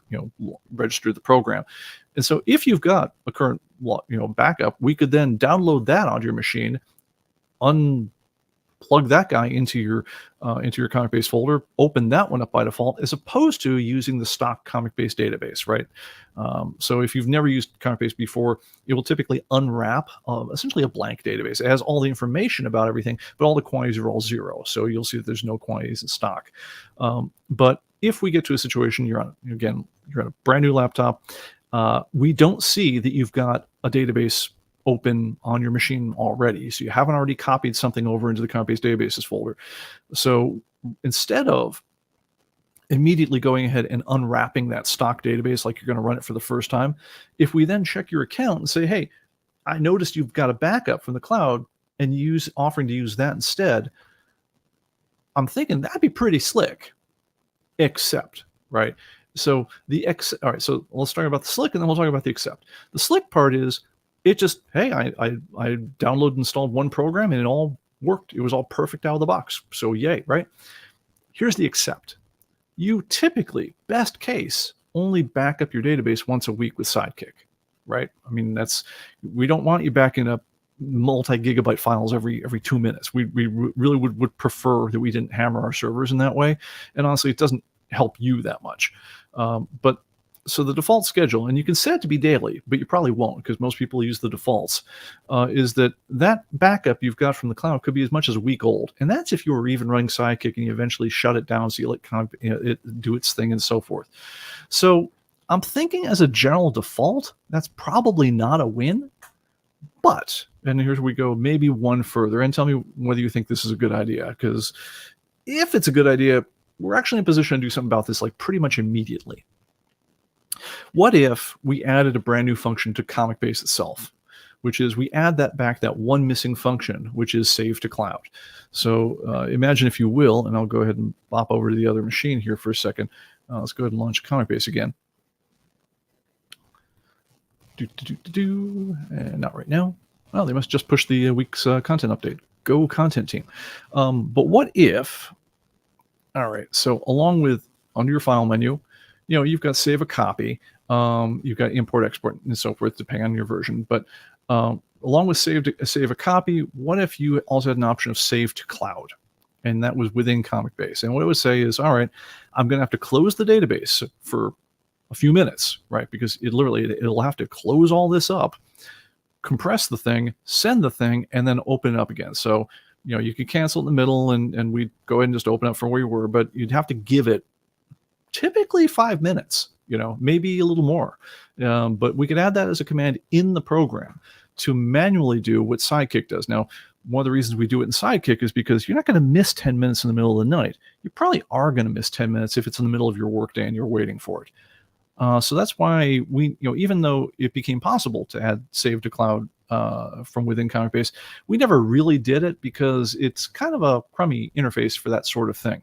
Speaker 1: registered the program. And so if you've got a current backup, we could then download that onto your machine, plug that guy into your ComicBase folder, open that one up by default, as opposed to using the stock ComicBase database, right? So if you've never used ComicBase before, it will typically unwrap essentially a blank database. It has all the information about everything, but all the quantities are all zero. So you'll see that there's no quantities in stock. But if we get to a situation, you're on a brand new laptop, we don't see that you've got a database open on your machine already, so you haven't already copied something over into the ComicBase databases folder. So instead of immediately going ahead and unwrapping that stock database like you're going to run it for the first time, if we then check your account and say, hey, I noticed you've got a backup from the cloud, and offering to use that instead, I'm thinking that'd be pretty slick. Except, right? So all right, so let's talk about the slick, and then we'll talk about the except. The slick part is, it just, hey, I downloaded and installed one program, and it all worked. It was all perfect out of the box. So yay, right? Here's the except. You typically, best case, only back up your database once a week with Sidekick, right? I mean, we don't want you backing up multi-gigabyte files every 2 minutes. We really would prefer that we didn't hammer our servers in that way. And honestly, it doesn't help you that much. So the default schedule, and you can set it to be daily, but you probably won't, because most people use the defaults, is that backup you've got from the cloud could be as much as a week old. And that's if you were even running Sidekick and you eventually shut it down so you let it do its thing and so forth. So I'm thinking, as a general default, that's probably not a win. But, and here we go, maybe one further, and tell me whether you think this is a good idea, because if it's a good idea, we're actually in a position to do something about this like pretty much immediately. What if we added a brand new function to ComicBase itself, which is we add that one missing function, which is save to cloud. So imagine, if you will, and I'll go ahead and bop over to the other machine here for a second. Let's go ahead and launch ComicBase again. And not right now. Well, they must just push the week's content update. Go content team. But what if, all right, so along with, under your file menu, you've got save a copy, you've got import, export, and so forth, depending on your version. But along with save a copy, what if you also had an option of save to cloud? And that was within ComicBase. And what it would say is, all right, I'm going to have to close the database for a few minutes, right? Because it'll have to close all this up, compress the thing, send the thing, and then open it up again. So, you could cancel in the middle and we'd go ahead and just open up from where you were, but you'd have to give it typically 5 minutes, maybe a little more. But we could add that as a command in the program to manually do what Sidekick does. Now, one of the reasons we do it in Sidekick is because you're not going to miss 10 minutes in the middle of the night. You probably are going to miss 10 minutes if it's in the middle of your workday and you're waiting for it. So that's why we, even though it became possible to add save to cloud from within ComicBase, we never really did it because it's kind of a crummy interface for that sort of thing.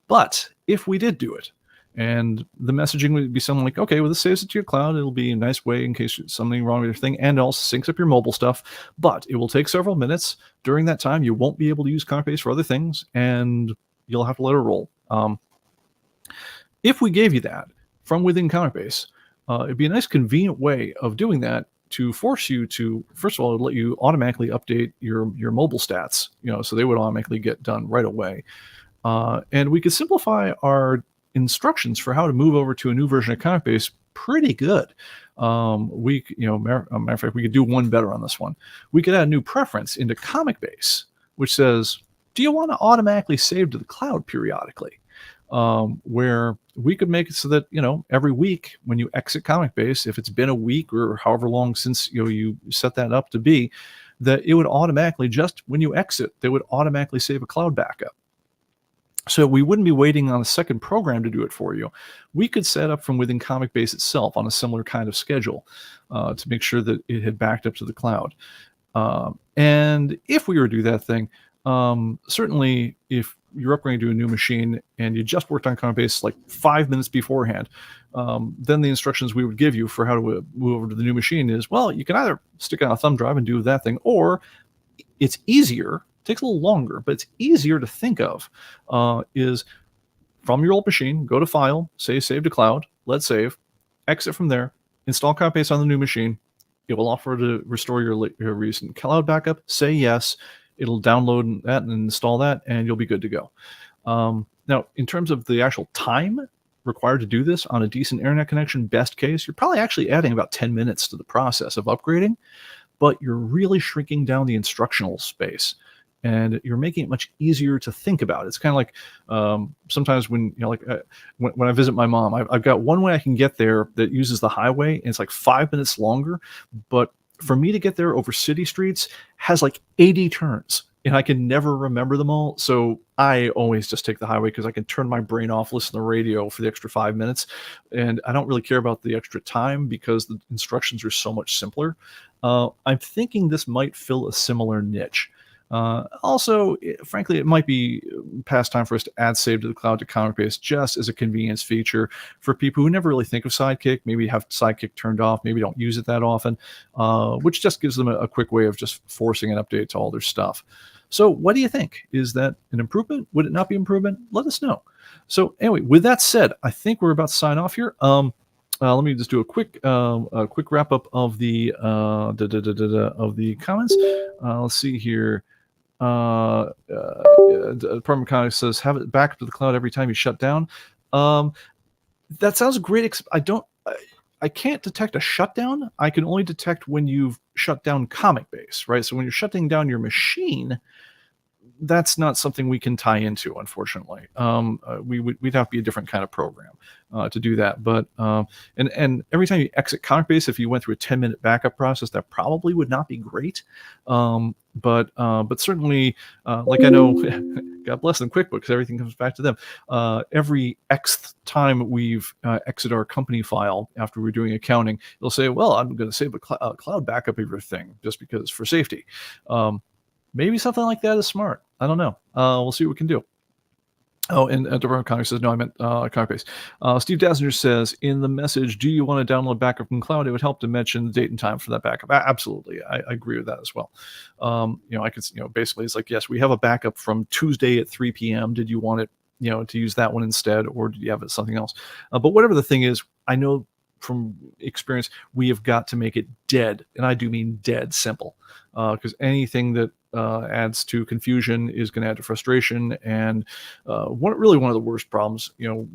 Speaker 1: But if we did do it, and the messaging would be something like, okay, well, this saves it to your cloud. It'll be a nice way in case there's something wrong with your thing, and also syncs up your mobile stuff. But it will take several minutes. During that time, you won't be able to use ComicBase for other things, and you'll have to let it roll. If we gave you that from within ComicBase, it'd be a nice convenient way of doing that to force you to, first of all, let you automatically update your mobile stats, so they would automatically get done right away. And we could simplify our instructions for how to move over to a new version of ComicBase pretty good. Matter of fact, we could do one better on this one. We could add a new preference into ComicBase, which says, do you want to automatically save to the cloud periodically? Where we could make it so that, every week when you exit ComicBase, if it's been a week or however long since, you set that up to be, that it would automatically, just when you exit, they would automatically save a cloud backup. So we wouldn't be waiting on a second program to do it for you. We could set up from within ComicBase itself on a similar kind of schedule to make sure that it had backed up to the cloud. And if we were to do that thing, certainly if you're upgrading to a new machine and you just worked on ComicBase like 5 minutes beforehand, then the instructions we would give you for how to move over to the new machine is, well, you can either stick on a thumb drive and do that thing, or it's easier. Takes a little longer, but it's easier to think of, is from your old machine, go to File, say Save to Cloud, let save, exit from there, install ComicBase on the new machine. It will offer to restore your recent cloud backup, say yes, it'll download that and install that, and you'll be good to go. Now, in terms of the actual time required to do this on a decent internet connection, best case, you're probably actually adding about 10 minutes to the process of upgrading, but you're really shrinking down the instructional space. And you're making it much easier to think about. It's kind of like sometimes when when I visit my mom, I've got one way I can get there that uses the highway, and it's like 5 minutes longer. But for me to get there over city streets has like 80 turns, and I can never remember them all. So I always just take the highway because I can turn my brain off, listen to the radio for the extra 5 minutes, and I don't really care about the extra time because the instructions are so much simpler. I'm thinking this might fill a similar niche. Also, frankly, it might be past time for us to add save to the cloud to ComicBase just as a convenience feature for people who never really think of Sidekick, maybe have Sidekick turned off, maybe don't use it that often, which just gives them a quick way of just forcing an update to all their stuff. So what do you think? Is that an improvement? Would it not be improvement? Let us know. So anyway, with that said, I think we're about to sign off here. Let me just do a quick wrap up of the comments. Let's see here. Department of Comics says have it back up to the cloud every time you shut down. That sounds great. I can't detect a shutdown. I can only detect when you've shut down ComicBase, right? So when you're shutting down your machine, that's not something we can tie into, unfortunately. We'd have to be a different kind of program to do that. But and every time you exit ComicBase, if you went through a 10-minute backup process, that probably would not be great. But certainly, like I know, God bless them, QuickBooks, everything comes back to them. Every X time we've exited our company file after we're doing accounting, they'll say, well, I'm going to save a cloud backup of your thing just because for safety. Maybe something like that is smart. I don't know. We'll see what we can do. Oh, and Department of Comics says, no, I meant ComicBase. Steve Dassinger says, in the message, do you want to download backup from cloud? It would help to mention the date and time for that backup. Absolutely. I agree with that as well. I could, basically it's like, yes, we have a backup from Tuesday at 3 p.m. Did you want it to use that one instead, or do you have something else? But whatever the thing is, I know from experience, we have got to make it dead, and I do mean dead simple, because anything that adds to confusion is going to add to frustration. And one of the worst problems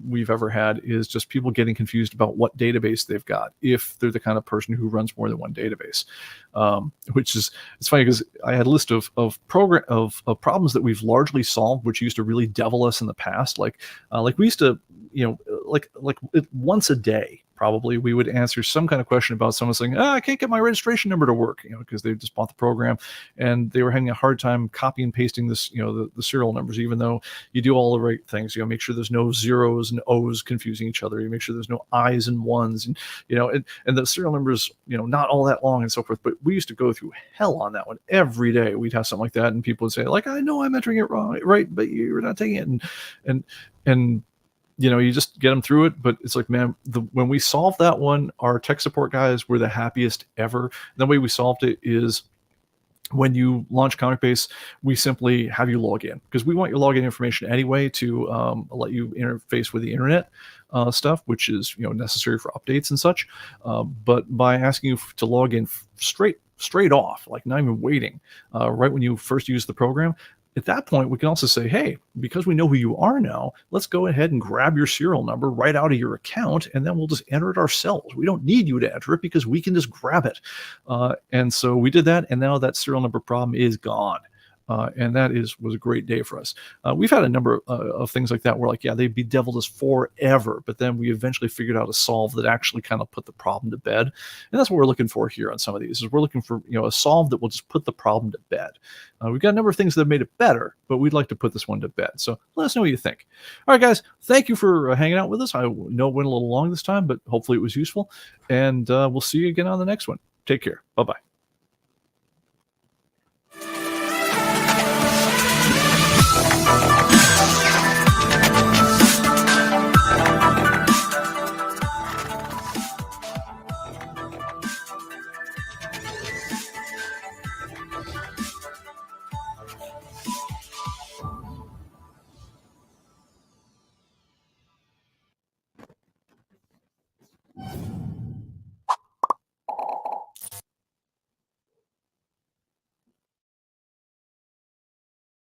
Speaker 1: we've ever had is just people getting confused about what database they've got if they're the kind of person who runs more than one database. Which is, it's funny because I had a list of problems that we've largely solved, which used to really devil us in the past. Like we used to, once a day, probably we would answer some kind of question about someone saying, I can't get my registration number to work, because they just bought the program and they were having a hard time copy and pasting this, the serial numbers, even though you do all the right things. Make sure there's no zeros and O's confusing each other. You make sure there's no I's and ones, and and the serial numbers, not all that long and so forth. But we used to go through hell on that one every day. We'd have something like that, and people would say, like, I know I'm entering it wrong, right, but you're not taking it, and you just get them through it. But it's like, man, when we solved that one, our tech support guys were the happiest ever. The way we solved it is, when you launch ComicBase, we simply have you log in, because we want your login information anyway to let you interface with the internet stuff, which is necessary for updates and such. But by asking you to log in straight off, like not even waiting, right when you first use the program, at that point, we can also say, hey, because we know who you are now, let's go ahead and grab your serial number right out of your account, and then we'll just enter it ourselves. We don't need you to enter it because we can just grab it. And so we did that, and now that serial number problem is gone. And that was a great day for us. We've had a number of things like that where, they'd bedeviled us forever, but then we eventually figured out a solve that actually kind of put the problem to bed. And that's what we're looking for here on some of these, is we're looking for a solve that will just put the problem to bed. We've got a number of things that have made it better, but we'd like to put this one to bed. So let us know what you think. All right, guys, thank you for hanging out with us. I know it went a little long this time, but hopefully it was useful. And we'll see you again on the next one. Take care. Bye-bye.